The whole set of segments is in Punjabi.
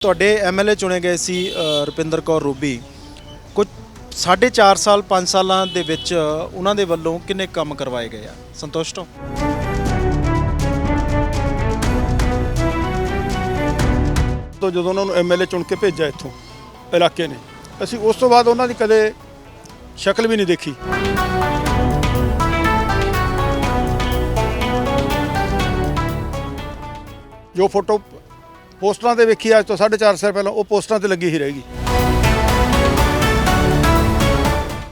ਤੁਹਾਡੇ ਐਮਐਲਏ ਚੁਣੇ ਗਏ ਸੀ ਰੁਪਿੰਦਰ ਕੌਰ ਰੂਬੀ। ਕੁਝ 4.5 ਸਾਲ 5 ਸਾਲਾਂ ਦੇ ਵਿੱਚ ਉਹਨਾਂ ਦੇ ਵੱਲੋਂ ਕਿੰਨੇ ਕੰਮ ਕਰਵਾਏ ਗਏ ਆ? ਸੰਤੁਸ਼ਟ ਹੋ? ਤੋਂ ਜਦੋਂ ਉਹਨਾਂ ਨੂੰ ਐਮਐਲਏ ਚੁਣ ਕੇ ਭੇਜਿਆ ਇੱਥੋਂ ਇਲਾਕੇ ਨੇ, ਅਸੀਂ ਉਸ ਤੋਂ ਬਾਅਦ ਉਹਨਾਂ ਦੀ ਕਦੇ ਸ਼ਕਲ ਵੀ ਨਹੀਂ ਦੇਖੀ। ਜੋ ਫੋਟੋ ਪੋਸਟਰਾਂ ਤੇ ਵੇਖੀ ਅੱਜ ਤੋਂ 4.5 ਸਾਲ ਪਹਿਲਾਂ, ਉਹ ਪੋਸਟਰਾਂ ਤੇ ਲੱਗੀ ਹੀ ਰਹੇਗੀ।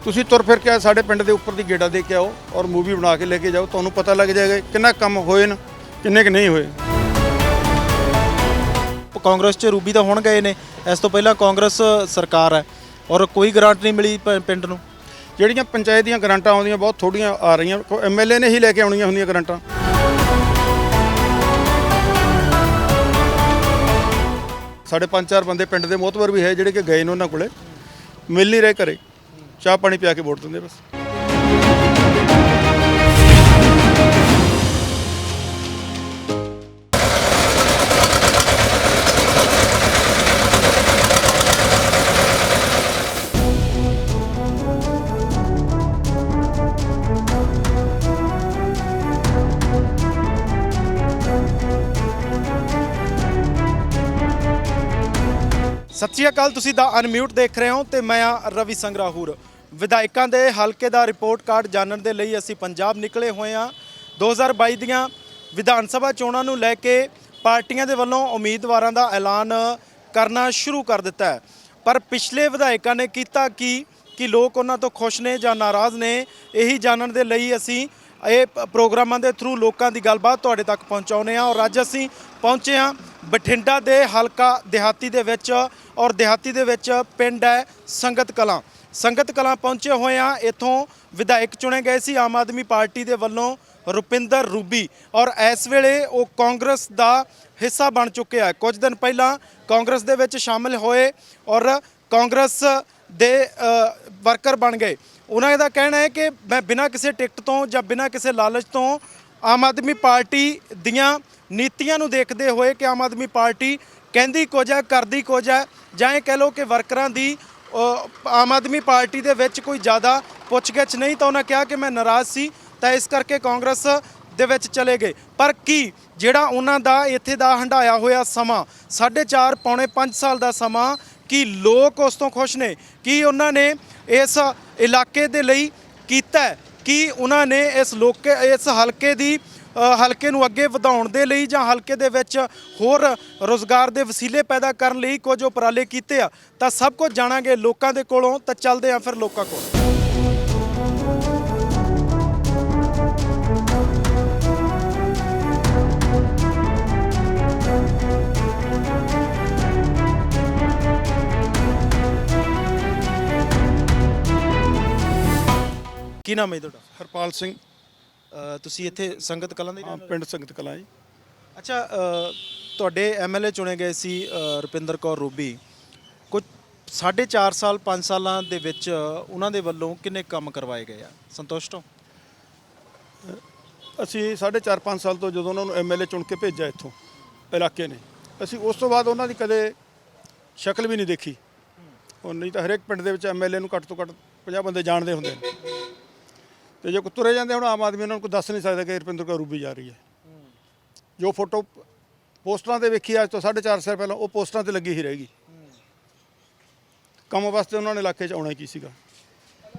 ਤੁਸੀਂ ਤੁਰ ਫਿਰ ਕੇ ਸਾਡੇ ਪਿੰਡ ਦੇ ਉੱਪਰ ਦੀ ਗੇੜਾ ਦੇ ਕੇ ਆਓ ਔਰ ਮੂਵੀ ਬਣਾ ਕੇ ਲੈ ਕੇ ਜਾਓ, ਤੁਹਾਨੂੰ ਪਤਾ ਲੱਗ ਜਾਏਗਾ ਕਿੰਨਾ ਕੰਮ ਹੋਏ ਨੇ, ਕਿੰਨੇ ਕਿ ਨਹੀਂ ਹੋਏ। ਕਾਂਗਰਸ 'ਚ ਰੂਬੀ ਤਾਂ ਹੁਣ ਗਏ ਨੇ, ਇਸ ਤੋਂ ਪਹਿਲਾਂ ਕਾਂਗਰਸ ਸਰਕਾਰ ਹੈ ਔਰ ਕੋਈ ਗ੍ਰਾਂਟ ਨਹੀਂ ਮਿਲੀ ਪਿੰਡ ਨੂੰ। ਜਿਹੜੀਆਂ ਪੰਚਾਇਤ ਦੀਆਂ ਗ੍ਰਾਂਟਾਂ ਆਉਂਦੀਆਂ ਬਹੁਤ ਥੋੜ੍ਹੀਆਂ ਆ ਰਹੀਆਂ, ਐਮਐਲਏ ਨੇ ਹੀ ਲੈ ਕੇ ਆਉਣੀਆਂ ਹੁੰਦੀਆਂ ਗ੍ਰਾਂਟਾਂ। ਸਾਡੇ 5-4 ਬੰਦੇ ਪਿੰਡ ਦੇ ਮੋਹਤਵਰ ਵੀ ਹੈ ਜਿਹੜੇ ਕਿ ਗਏ ਨੇ, ਉਹਨਾਂ ਕੋਲੇ ਮਿਲ ਨਹੀਂ ਰਹੇ, ਘਰੇ ਚਾਹ ਪਾਣੀ ਪਿਆ ਕੇ ਵੋਟ ਦਿੰਦੇ ਬਸ। ਸਤਿ ਸ਼੍ਰੀ ਅਕਾਲ, ਤੁਸੀਂ ਦਾ ਅਨਮਿਊਟ ਦੇਖ ਰਹੇ ਹੋ ਤੇ ਮੈਂ ਆ ਰਵੀ ਸੰਗਰਾਹੂਰ। ਵਿਧਾਇਕਾਂ ਦੇ ਹਲਕੇ ਦਾ ਰਿਪੋਰਟ ਕਾਰਡ ਜਾਣਨ ਦੇ ਲਈ ਅਸੀਂ ਪੰਜਾਬ ਨਿਕਲੇ ਹੋਏ ਹਾਂ। 2022 ਦੀਆਂ ਵਿਧਾਨ ਸਭਾ ਚੋਣਾਂ ਨੂੰ ਲੈ ਕੇ ਪਾਰਟੀਆਂ ਦੇ ਵੱਲੋਂ ਉਮੀਦਵਾਰਾਂ ਦਾ ਐਲਾਨ ਕਰਨਾ ਸ਼ੁਰੂ ਕਰ ਦਿੱਤਾ ਹੈ, ਪਰ ਪਿਛਲੇ ਵਿਧਾਇਕਾਂ ਨੇ ਕੀਤਾ ਕਿ ਲੋਕ ਉਹਨਾਂ ਤੋਂ ਖੁਸ਼ ਨੇ ਜਾਂ ਨਾਰਾਜ਼ ਨੇ, ਇਹੀ ਜਾਣਨ ਦੇ ਲਈ ਅਸੀਂ ਇਹ ਪ੍ਰੋਗਰਾਮਾਂ ਦੇ ਥਰੂ ਲੋਕਾਂ ਦੀ ਗੱਲਬਾਤ ਤੁਹਾਡੇ ਤੱਕ ਪਹੁੰਚਾਉਂਦੇ ਹਾਂ। ਔਰ ਅੱਜ ਅਸੀਂ ਪਹੁੰਚੇ ਹਾਂ ਬਠਿੰਡਾ ਦੇ ਹਲਕਾ ਦਿਹਾਤੀ ਦੇ ਵਿੱਚ, ਔਰ ਦਿਹਾਤੀ ਦੇ ਵਿੱਚ ਪਿੰਡ ਹੈ ਸੰਗਤ ਕਲਾਂ ਪਹੁੰਚੇ ਹੋਏ ਹਾਂ। ਇੱਥੋਂ ਵਿਧਾਇਕ ਚੁਣੇ ਗਏ ਸੀ ਆਮ ਆਦਮੀ ਪਾਰਟੀ ਦੇ ਵੱਲੋਂ ਰੁਪਿੰਦਰ ਰੂਬੀ, ਔਰ ਇਸ ਵੇਲੇ ਉਹ ਕਾਂਗਰਸ ਦਾ ਹਿੱਸਾ ਬਣ ਚੁੱਕੇ ਆ। ਕੁਝ ਦਿਨ ਪਹਿਲਾਂ ਕਾਂਗਰਸ ਦੇ ਵਿੱਚ ਸ਼ਾਮਿਲ ਹੋਏ ਔਰ ਕਾਂਗਰਸ ਦੇ ਵਰਕਰ ਬਣ ਗਏ। ਉਹਨਾਂ ਦਾ ਕਹਿਣਾ ਹੈ ਕਿ ਮੈਂ ਬਿਨਾਂ ਕਿਸੇ ਟਿਕਟ ਤੋਂ ਜਾਂ ਬਿਨਾਂ ਕਿਸੇ ਲਾਲਚ ਤੋਂ ਆਮ ਆਦਮੀ ਪਾਰਟੀ ਦੀਆਂ ਨੀਤੀਆਂ ਨੂੰ ਦੇਖਦੇ ਹੋਏ ਕਿ ਆਮ ਆਦਮੀ ਪਾਰਟੀ ਕਹਿੰਦੀ ਕੁਝ ਹੈ ਕਰਦੀ ਕੁਝ ਹੈ, ਜਾਂ ਇਹ ਕਹਿ ਲਓ ਕਿ ਵਰਕਰਾਂ ਦੀ ਆਮ ਆਦਮੀ ਪਾਰਟੀ ਦੇ ਵਿੱਚ ਕੋਈ ਜ਼ਿਆਦਾ ਪੁੱਛਗਿੱਛ ਨਹੀਂ, ਤਾਂ ਉਹਨਾਂ ਕਿਹਾ ਕਿ ਮੈਂ ਨਾਰਾਜ਼ ਸੀ ਤਾਂ ਇਸ ਕਰਕੇ ਕਾਂਗਰਸ ਦੇ ਵਿੱਚ ਚਲੇ ਗਏ। ਪਰ ਕੀ ਜਿਹੜਾ ਉਹਨਾਂ ਦਾ ਇੱਥੇ ਦਾ ਹੰਢਾਇਆ ਹੋਇਆ ਸਮਾਂ 4.5 ਪੌਣੇ 5 ਸਾਲ ਦਾ ਸਮਾਂ, ਕੀ ਲੋਕ ਉਸ ਤੋਂ ਖੁਸ਼ ਨੇ? ਕੀ ਉਹਨਾਂ ਨੇ ਇਸ ਇਲਾਕੇ ਦੇ ਲਈ ਕੀਤਾ? ਕੀ ਉਹਨਾਂ ਨੇ ਇਸ ਹਲਕੇ ਨੂੰ ਅੱਗੇ ਵਧਾਉਣ ਦੇ ਲਈ ਜਾਂ ਹਲਕੇ ਦੇ ਵਿੱਚ ਹੋਰ ਰੋਜ਼ਗਾਰ ਦੇ ਵਸੀਲੇ ਪੈਦਾ ਕਰਨ ਲਈ ਕੁਝ ਉਪਰਾਲੇ ਕੀਤੇ ਆ? ਤਾਂ ਸਭ ਕੁਝ ਜਾਣਾਂਗੇ ਲੋਕਾਂ ਦੇ ਕੋਲੋਂ। ਤਾਂ ਚੱਲਦੇ ਆ ਫਿਰ ਲੋਕਾਂ ਕੋਲ। ਕੀ ਨਾਮ ਹੈ ਤੁਹਾਡਾ? ਹਰਪਾਲ ਸਿੰਘ। ਤੁਸੀਂ ਇੱਥੇ ਸੰਗਤ ਕਲਾਂ ਦੇ? ਪਿੰਡ ਸੰਗਤ ਕਲਾਂ ਜੀ। ਅੱਛਾ, ਤੁਹਾਡੇ ਐਮਐਲਏ ਚੁਣੇ ਗਏ ਸੀ ਰੁਪਿੰਦਰ ਕੌਰ ਰੂਬੀ। ਕੁਝ 4.5 ਸਾਲ 5 ਸਾਲਾਂ ਦੇ ਵਿੱਚ ਉਹਨਾਂ ਦੇ ਵੱਲੋਂ ਕਿੰਨੇ ਕੰਮ ਕਰਵਾਏ ਗਏ ਆ? ਸੰਤੁਸ਼ਟ ਹੋ? ਅਸੀਂ 4.5 ਸਾਲ ਤੋਂ ਜਦੋਂ ਉਹਨਾਂ ਨੂੰ ਐਮਐਲਏ ਚੁਣ ਕੇ ਭੇਜਿਆ ਇੱਥੋਂ ਇਲਾਕੇ ਨੇ, ਅਸੀਂ ਉਸ ਤੋਂ ਬਾਅਦ ਉਹਨਾਂ ਦੀ ਕਦੇ ਸ਼ਕਲ ਵੀ ਨਹੀਂ ਦੇਖੀ। ਉਹ ਨਹੀਂ ਤਾਂ ਹਰੇਕ ਪਿੰਡ ਦੇ ਵਿੱਚ ਐਮਐਲਏ ਨੂੰ ਘੱਟ ਤੋਂ ਘੱਟ 50 ਬੰਦੇ ਜਾਣਦੇ ਹੁੰਦੇ ਨੇ, ਤੇ ਜੇ ਕੋਈ ਤੁਰੇ ਜਾਂਦੇ ਹੁਣ ਆਮ ਆਦਮੀ ਉਹਨਾਂ ਨੂੰ ਕੋਈ ਦੱਸ ਨਹੀਂ ਸਕਦਾ ਕਿ ਰੁਪਿੰਦਰ ਕੌਰ ਰੂਬੀ ਜਾ ਰਹੀ ਹੈ। ਜੋ ਫੋਟੋ ਪੋਸਟਰਾਂ ਤੇ ਵੇਖੀ ਅੱਜ ਤੋਂ 4.5 ਸਾਲ ਪਹਿਲਾਂ, ਉਹ ਪੋਸਟਰਾਂ ਤੇ ਲੱਗੀ ਹੀ ਰਹੇਗੀ। ਕੰਮ ਵਾਸਤੇ ਉਹਨਾਂ ਨੇ ਇਲਾਕੇ 'ਚ ਆਉਣਾ ਕੀ ਸੀਗਾ?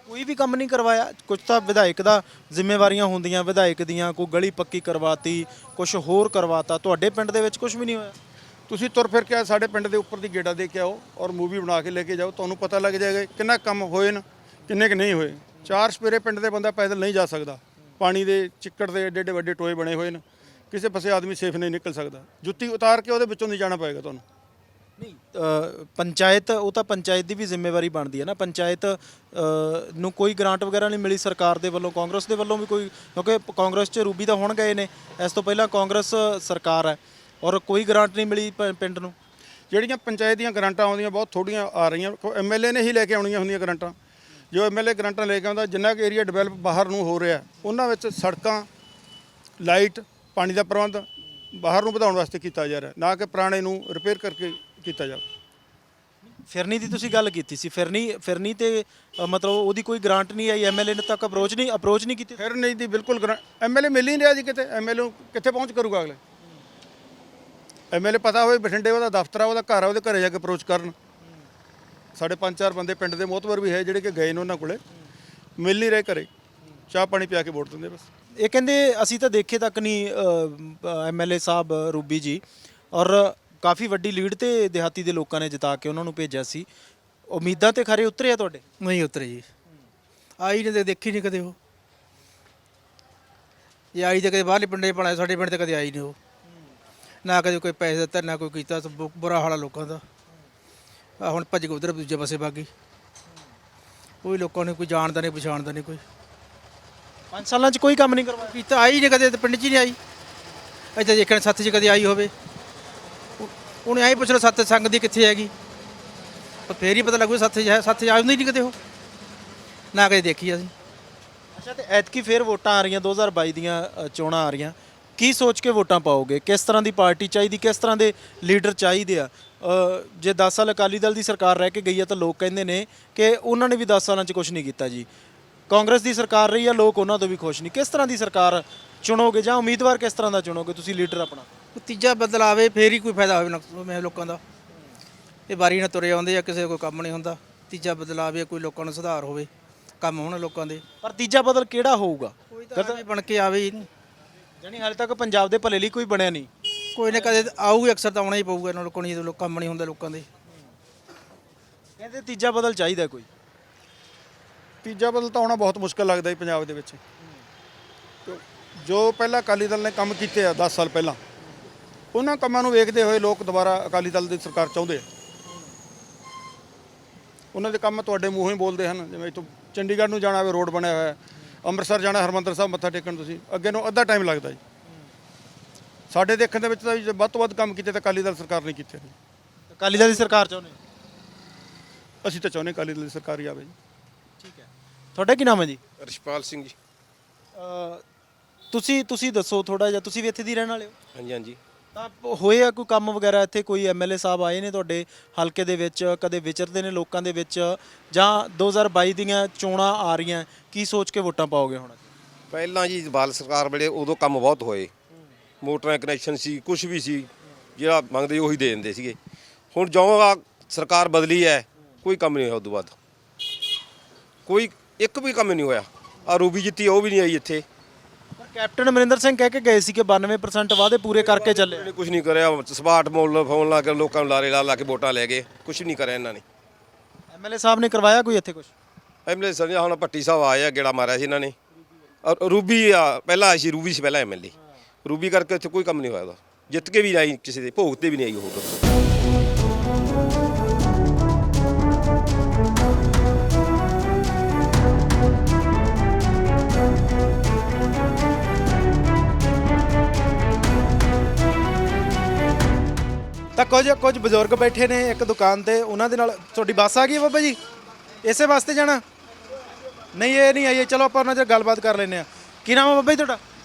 ਕੋਈ ਵੀ ਕੰਮ ਨਹੀਂ ਕਰਵਾਇਆ? ਕੁਝ ਤਾਂ ਵਿਧਾਇਕ ਦਾ ਜ਼ਿੰਮੇਵਾਰੀਆਂ ਹੁੰਦੀਆਂ ਵਿਧਾਇਕ ਦੀਆਂ, ਕੋਈ ਗਲੀ ਪੱਕੀ ਕਰਵਾਤੀ, ਕੁਝ ਹੋਰ ਕਰਵਾਤਾ। ਤੁਹਾਡੇ ਪਿੰਡ ਦੇ ਵਿੱਚ ਕੁਝ ਵੀ ਨਹੀਂ ਹੋਇਆ? ਤੁਸੀਂ ਤੁਰ ਫਿਰ ਕੇ ਸਾਡੇ ਪਿੰਡ ਦੇ ਉੱਪਰ ਦੀ ਗੇੜਾ ਦੇ ਕੇ ਆਓ ਔਰ ਮੂਵੀ ਬਣਾ ਕੇ ਲੈ ਕੇ ਜਾਓ, ਤੁਹਾਨੂੰ ਪਤਾ ਲੱਗ ਜਾਏਗਾ ਕਿੰਨਾ ਕੰਮ ਹੋਏ ਨੇ, ਕਿੰਨੇ ਕਿ ਨਹੀਂ ਹੋਏ। 4 ਸਪੇਰੇ ਪਿੰਡ ਦੇ ਬੰਦਾ ਪੈਦਲ ਨਹੀਂ ਜਾ ਸਕਦਾ। ਪਾਣੀ ਦੇ ਚਿੱਕੜ ਦੇ ਏਡੇ ਏਡੇ ਵੱਡੇ ਟੋਏ ਬਣੇ ਹੋਏ ਨੇ, ਕਿਸੇ ਪਾਸੇ ਆਦਮੀ ਸੇਫ ਨਹੀਂ ਨਿਕਲ ਸਕਦਾ। ਜੁੱਤੀ ਉਤਾਰ ਕੇ ਉਹਦੇ ਵਿੱਚੋਂ ਨਹੀਂ ਜਾਣਾ ਪਏਗਾ ਤੁਹਾਨੂੰ। ਨਹੀਂ, ਪੰਚਾਇਤ, ਉਹ ਤਾਂ ਪੰਚਾਇਤ ਦੀ ਵੀ ਜ਼ਿੰਮੇਵਾਰੀ ਬਣਦੀ ਹੈ ਨਾ। ਪੰਚਾਇਤ ਨੂੰ ਕੋਈ ਗ੍ਰਾਂਟ ਵਗੈਰਾ ਨਹੀਂ ਮਿਲੀ ਸਰਕਾਰ ਦੇ ਵੱਲੋਂ, ਕਾਂਗਰਸ ਦੇ ਵੱਲੋਂ ਵੀ ਕੋਈ, ਕਿਉਂਕਿ ਕਾਂਗਰਸ 'ਚ ਰੂਬੀ ਤਾਂ ਹੁਣ ਗਏ ਨੇ, ਇਸ ਤੋਂ ਪਹਿਲਾਂ ਕਾਂਗਰਸ ਸਰਕਾਰ ਹੈ ਔਰ ਕੋਈ ਗ੍ਰਾਂਟ ਨਹੀਂ ਮਿਲੀ ਪਿੰਡ ਨੂੰ। ਜਿਹੜੀਆਂ ਪੰਚਾਇਤ ਦੀਆਂ ਗ੍ਰਾਂਟਾਂ ਆਉਂਦੀਆਂ ਬਹੁਤ ਥੋੜ੍ਹੀਆਂ ਆ ਰਹੀਆਂ, ਐਮਐਲਏ ਨੇ ਹੀ ਲੈ ਕੇ ਆਉਣੀਆਂ ਹੁੰਦੀਆਂ ਗ੍ਰਾਂਟਾਂ। ਜੋ ਐਮਐਲਏ ਗ੍ਰਾਂਟਾਂ ਲੈ ਕੇ ਆਉਂਦਾ, ਜਿੰਨਾ ਕੁ ਏਰੀਆ ਡਿਵੈਲਪ ਬਾਹਰ ਨੂੰ ਹੋ ਰਿਹਾ, ਉਹਨਾਂ ਵਿੱਚ ਸੜਕਾਂ, ਲਾਈਟ, ਪਾਣੀ ਦਾ ਪ੍ਰਬੰਧ ਬਾਹਰ ਨੂੰ ਵਧਾਉਣ ਵਾਸਤੇ ਕੀਤਾ ਜਾ ਰਿਹਾ, ਨਾ ਕਿ ਪੁਰਾਣੇ ਨੂੰ ਰਿਪੇਅਰ ਕਰਕੇ ਕੀਤਾ ਜਾਵੇ। ਫਿਰਨੀ ਦੀ ਤੁਸੀਂ ਗੱਲ ਕੀਤੀ ਸੀ, ਫਿਰਨੀ ਤੇ ਮਤਲਬ ਉਹਦੀ ਕੋਈ ਗ੍ਰਾਂਟ ਨਹੀਂ ਆਈ, ਐਮਐਲਏ ਨੇ ਤੱਕ ਅਪਰੋਚ ਨਹੀਂ ਕੀਤੀ। ਫਿਰ ਨਹੀਂ ਦੀ ਬਿਲਕੁਲ ਐਮਐਲਏ ਮਿਲ ਹੀ ਨਹੀਂ ਰਿਹਾ ਜੀ ਕਿਤੇ। ਐਮਐਲਏ ਕਿੱਥੇ ਪਹੁੰਚ ਕਰੂਗਾ ਅਗਲੇ? ਐਮਐਲਏ ਪਤਾ ਹੋਵੇ ਬਠਿੰਡੇ ਉਹਦਾ ਦਫ਼ਤਰ ਆ, ਉਹਦਾ ਘਰ ਆ, ਉਹਦੇ ਘਰੇ ਜਾ ਕੇ ਅਪਰੋਚ ਕਰਨ। ਸਾਡੇ 5-4 ਬੰਦੇ ਪਿੰਡ ਦੇ ਮੋਹਤਵਰ ਵੀ ਹੈ ਜਿਹੜੇ ਕਿ ਗਏ ਨੇ ਉਹਨਾਂ ਕੋਲੇ, ਮਿਲ ਨਹੀਂ ਰਹੇ ਘਰੇ, ਚਾਹ ਪਾਣੀ ਪਿਆ ਕੇ ਵੋਟ ਦਿੰਦੇ ਬਸ। ਇਹ ਕਹਿੰਦੇ ਅਸੀਂ ਤਾਂ ਦੇਖੇ ਤੱਕ ਨਹੀਂ ਐਮਐਲਏ ਸਾਹਿਬ ਰੂਬੀ ਜੀ, ਔਰ ਕਾਫੀ ਵੱਡੀ ਲੀਡ ਤੇ ਦਿਹਾਤੀ ਦੇ ਲੋਕਾਂ ਨੇ ਜਿਤਾ ਕੇ ਉਹਨਾਂ ਨੂੰ ਭੇਜਿਆ ਸੀ। ਉਮੀਦਾਂ ਤੇ ਖਰੇ ਉਤਰੇ ਆ ਤੁਹਾਡੇ? ਨਹੀਂ ਉਤਰੇ ਜੀ, ਆਈ ਨਹੀਂ ਤੇ ਦੇਖੀ ਨਹੀਂ ਕਦੇ ਉਹ। ਜੇ ਆਈ ਤਾਂ ਕਦੇ ਬਾਹਰਲੇ ਪਿੰਡੇ 'ਚ ਬਣਾਇਆ, ਸਾਡੇ ਪਿੰਡ ਤੇ ਕਦੇ ਆਈ ਨਹੀਂ ਉਹ। ਨਾ ਕਦੇ ਕੋਈ ਪੈਸੇ ਦਿੱਤਾ, ਨਾ ਕੋਈ ਕੀਤਾ। ਬੁਰਾ ਹਾਲ ਆ ਲੋਕਾਂ ਦਾ। ਆ ਹੁਣ ਭੱਜ ਕੇ ਉਧਰ ਦੂਜੇ ਪਾਸੇ ਬਾਗੀ। ਕੋਈ ਲੋਕਾਂ ਨੂੰ ਕੋਈ ਜਾਣਦਾ ਨਹੀਂ, ਪਛਾਣਦਾ ਨਹੀਂ ਕੋਈ। 5 ਸਾਲਾਂ 'ਚ ਕੋਈ ਕੰਮ ਨਹੀਂ ਕਰਵਾਇਆ ਕੀਤਾ, ਆਈ ਨਹੀਂ ਕਦੇ, ਤੇ ਪਿੰਡ 'ਚ ਹੀ ਨਹੀਂ ਆਈ। ਇੱਥੇ ਦੇਖਣ ਸੱਥ 'ਚ ਕਦੇ ਆਈ ਹੋਵੇ, ਉਹਨੇ ਆਈ ਪੁੱਛ ਲਓ ਸੱਥ ਸੰਗ ਦੀ ਕਿੱਥੇ ਹੈਗੀ, ਪਰ ਫੇਰ ਹੀ ਪਤਾ ਲੱਗੂ ਸੱਥ 'ਚ ਹੈ। ਸੱਥ 'ਚ ਆਉਂਦੀ ਨਹੀਂ ਕਦੇ ਉਹ, ਨਾ ਕਦੇ ਦੇਖੀ ਅਸੀਂ। ਅੱਛਾ, ਤੇ ਐਤਕੀ ਫੇਰ ਵੋਟਾਂ ਆ ਰਹੀਆਂ, 2022 ਦੀਆਂ ਚੋਣਾਂ ਆ ਰਹੀਆਂ, ਕੀ ਸੋਚ ਕੇ ਵੋਟਾਂ ਪਾਓਗੇ? ਕਿਸ ਤਰ੍ਹਾਂ ਦੀ ਪਾਰਟੀ ਚਾਹੀਦੀ, ਕਿਸ ਤਰ੍ਹਾਂ ਦੇ ਲੀਡਰ ਚਾਹੀਦੇ ਆ? ਜੇ 10 ਸਾਲ ਅਕਾਲੀ ਦਲ ਦੀ ਸਰਕਾਰ ਰਹਿ ਕੇ ਗਈ ਆ ਤਾਂ ਲੋਕ ਕਹਿੰਦੇ ਨੇ ਕਿ ਉਹਨਾਂ ਨੇ ਵੀ 10 ਸਾਲਾਂ 'ਚ ਕੁਝ ਨਹੀਂ ਕੀਤਾ ਜੀ। ਕਾਂਗਰਸ ਦੀ ਸਰਕਾਰ ਰਹੀ ਆ, ਲੋਕ ਉਹਨਾਂ ਤੋਂ ਵੀ ਖੁਸ਼ ਨਹੀਂ। ਕਿਸ ਤਰ੍ਹਾਂ ਦੀ ਸਰਕਾਰ ਚੁਣੋਗੇ ਜਾਂ ਉਮੀਦਵਾਰ ਕਿਸ ਤਰ੍ਹਾਂ ਦਾ ਚੁਣੋਗੇ ਤੁਸੀਂ ਲੀਡਰ ਆਪਣਾ? ਕੋਈ ਤੀਜਾ ਬਦਲ ਆਵੇ ਫੇਰ ਹੀ ਕੋਈ ਫਾਇਦਾ ਹੋਵੇ ਲੋਕਾਂ ਦਾ। ਇਹ ਵਾਰੀ ਨਾਲ ਤੁਰੇ ਆਉਂਦੇ ਆ, ਕਿਸੇ ਦਾ ਕੋਈ ਕੰਮ ਨਹੀਂ ਹੁੰਦਾ। ਤੀਜਾ ਬਦਲ ਆਵੇ, ਕੋਈ ਲੋਕਾਂ ਨੂੰ ਸੁਧਾਰ ਹੋਵੇ, ਕੰਮ ਹੋਣ ਲੋਕਾਂ ਦੇ। ਪਰ ਤੀਜਾ ਬਦਲ ਕਿਹੜਾ ਹੋਊਗਾ? ਕੋਈ ਤਾਂ ਐਵੇਂ ਬਣ ਕੇ ਆਵੇ ਹੀ ਨਹੀਂ। ਜਾਣੀ ਹਾਲੇ ਤੱਕ ਪੰਜਾਬ ਦੇ ਭਲੇ ਲਈ ਕੋਈ ਬਣਿਆ ਨਹੀਂ। ਕੋਈ ਨਾ ਕਦੇ ਆਊਗੀ, ਅਕਸਰ ਤਾਂ ਆਉਣਾ ਹੀ ਪਊਗਾ ਇਹਨਾਂ ਲੋਕਾਂ ਨੂੰ, ਜਦੋਂ ਕੰਮ ਨਹੀਂ ਹੁੰਦਾ ਲੋਕਾਂ ਦੇ। ਕਹਿੰਦੇ ਤੀਜਾ ਬਦਲ ਚਾਹੀਦਾ ਕੋਈ। ਤੀਜਾ ਬਦਲ ਤਾਂ ਆਉਣਾ ਬਹੁਤ ਮੁਸ਼ਕਲ ਲੱਗਦਾ ਜੀ ਪੰਜਾਬ ਦੇ ਵਿੱਚ। ਜੋ ਪਹਿਲਾਂ ਅਕਾਲੀ ਦਲ ਨੇ ਕੰਮ ਕੀਤੇ ਆ 10 ਸਾਲ ਪਹਿਲਾਂ, ਉਹਨਾਂ ਕੰਮਾਂ ਨੂੰ ਵੇਖਦੇ ਹੋਏ ਲੋਕ ਦੁਬਾਰਾ ਅਕਾਲੀ ਦਲ ਦੀ ਸਰਕਾਰ ਚਾਹੁੰਦੇ ਆ। ਉਹਨਾਂ ਦੇ ਕੰਮ ਤੁਹਾਡੇ ਮੂੰਹੋਂ ਹੀ ਬੋਲਦੇ ਹਨ। ਜਿਵੇਂ ਇੱਥੋਂ ਚੰਡੀਗੜ੍ਹ ਨੂੰ ਜਾਣਾ ਹੋਵੇ, ਰੋਡ ਬਣਿਆ ਹੋਇਆ ਹੈ। ਅੰਮ੍ਰਿਤਸਰ ਜਾਣਾ, ਹਰਿਮੰਦਰ ਸਾਹਿਬ ਮੱਥਾ ਟੇਕਣ ਤੁਸੀਂ ਅੱਗੇ ਨੂੰ ਅੱਧਾ ਟਾਈਮ ਲੱਗਦਾ ਜੀ। ਸਾਡੇ ਦੇਖਣ ਦੇ ਵਿੱਚ ਤਾਂ ਜੀ ਵੱਧ ਤੋਂ ਵੱਧ ਕੰਮ ਕੀਤੇ ਤਾਂ ਅਕਾਲੀ ਦਲ ਸਰਕਾਰ ਨੇ ਕੀਤੇ ਨੇ। ਅਕਾਲੀ ਦਲ ਦੀ ਸਰਕਾਰ ਚਾਹੁੰਦੇ? ਅਸੀਂ ਤਾਂ ਚਾਹੁੰਦੇ ਅਕਾਲੀ ਦਲ ਦੀ ਸਰਕਾਰ ਹੀ ਆਵੇ ਜੀ। ਠੀਕ ਹੈ। ਤੁਹਾਡਾ ਕੀ ਨਾਮ ਹੈ ਜੀ? ਰਿਸ਼ਪਾਲ ਸਿੰਘ ਜੀ। ਤੁਸੀਂ ਦੱਸੋ ਥੋੜਾ ਜਿਹਾ, ਤੁਸੀਂ ਵੀ ਇੱਥੇ ਦੀ ਰਹਿਣ ਵਾਲੇ ਹੋ? ਹਾਂਜੀ ਹਾਂਜੀ। ਤਾਂ ਹੋਏ ਆ ਕੋਈ ਕੰਮ ਵਗੈਰਾ ਇੱਥੇ? ਕੋਈ ਐਮਐਲਏ ਸਾਹਿਬ ਆਏ ਨੇ ਤੁਹਾਡੇ ਹਲਕੇ ਦੇ ਵਿੱਚ, ਕਦੇ ਵਿਚਰਦੇ ਨੇ ਲੋਕਾਂ ਦੇ ਵਿੱਚ, ਜਾਂ 2022 ਦੀਆਂ ਚੋਣਾਂ ਆ ਰਹੀਆਂ, ਕੀ ਸੋਚ ਕੇ ਵੋਟਾਂ ਪਾਓਗੇ ਹੁਣ? ਪਹਿਲਾਂ ਜੀ ਬਾਲ ਸਰਕਾਰ ਵੇਲੇ ਉਦੋਂ ਕੰਮ ਬਹੁਤ ਹੋਏ। ਮੋਟਰਾਂ ਕਨੈਕਸ਼ਨ ਸੀ, ਕੁਝ ਵੀ ਸੀ, ਜਿਹੜਾ ਮੰਗਦੇ ਉਹੀ ਦੇ ਦਿੰਦੇ ਸੀਗੇ। ਹੁਣ ਜਿਉਂ ਆ ਸਰਕਾਰ ਬਦਲੀ ਹੈ, ਕੋਈ ਕੰਮ ਨਹੀਂ ਹੋਇਆ। ਉਦੋਂ ਬਾਅਦ ਕੋਈ ਇੱਕ ਵੀ ਕੰਮ ਨਹੀਂ ਹੋਇਆ। ਆ ਰੂਬੀ ਜਿੱਤੀ, ਉਹ ਵੀ ਨਹੀਂ ਆਈ ਇੱਥੇ। ਪਰ ਕੈਪਟਨ ਅਮਰਿੰਦਰ ਸਿੰਘ ਕਹਿ ਕੇ ਗਏ ਸੀ ਕਿ 92% ਵਾਅਦੇ ਪੂਰੇ ਕਰਕੇ ਚੱਲੇ। ਇਹਨੇ ਕੁਝ ਨਹੀਂ ਕਰਿਆ। ਸਮਾਰਟ ਫੋਨ ਲਾ ਕੇ ਲੋਕਾਂ ਨੂੰ ਲਾਰੇ ਲਾ ਕੇ ਵੋਟਾਂ ਲੈ ਗਏ। ਕੁਝ ਨਹੀਂ ਕਰਿਆ ਇਹਨਾਂ ਨੇ। ਐਮਐਲਏ ਸਾਹਿਬ ਨੇ ਕਰਵਾਇਆ ਕੋਈ ਇੱਥੇ ਕੁਝ? ਐਮਐਲਏ ਸਰ ਹੁਣ ਭੱਟੀ ਸਾਹਿਬ ਆਏ ਆ, ਗੇੜਾ ਮਾਰਿਆ ਸੀ ਇਹਨਾਂ ਨੇ। ਰੂਬੀ ਆ ਪਹਿਲਾਂ ਆਈ ਸੀ, ਰੂਬੀ ਸੀ ਪਹਿਲਾਂ ਐਮਐਲਏ। ਰੂਬੀ ਕਰਕੇ ਇੱਥੇ ਕੋਈ ਕੰਮ ਨਹੀਂ ਹੋਇਆ ਉਹਦਾ। ਜਿੱਤ ਕੇ ਵੀ ਆਈ, ਕਿਸੇ ਦੇ ਭੋਗ ਤੇ ਵੀ ਨਹੀਂ ਆਈ ਉਹ। ਤਾਂ ਕੁਝ ਬਜ਼ੁਰਗ ਬੈਠੇ ਨੇ ਇੱਕ ਦੁਕਾਨ ਤੇ, ਉਹਨਾਂ ਦੇ ਨਾਲ। ਤੁਹਾਡੀ ਬੱਸ ਆ ਗਈ ਹੈ ਬਾਬਾ ਜੀ? ਇਸੇ ਵਾਸਤੇ ਜਾਣਾ? ਨਹੀਂ, ਇਹ ਨਹੀਂ ਆਈ। ਚਲੋ ਆਪਾਂ ਉਹਨਾਂ ਨਾਲ ਗੱਲਬਾਤ ਕਰ ਲੈਂਦੇ ਆ। ਕੀ ਨਾਮ ਹੈ ਬਾਬਾ ਜੀ ਤੁਹਾਡਾ?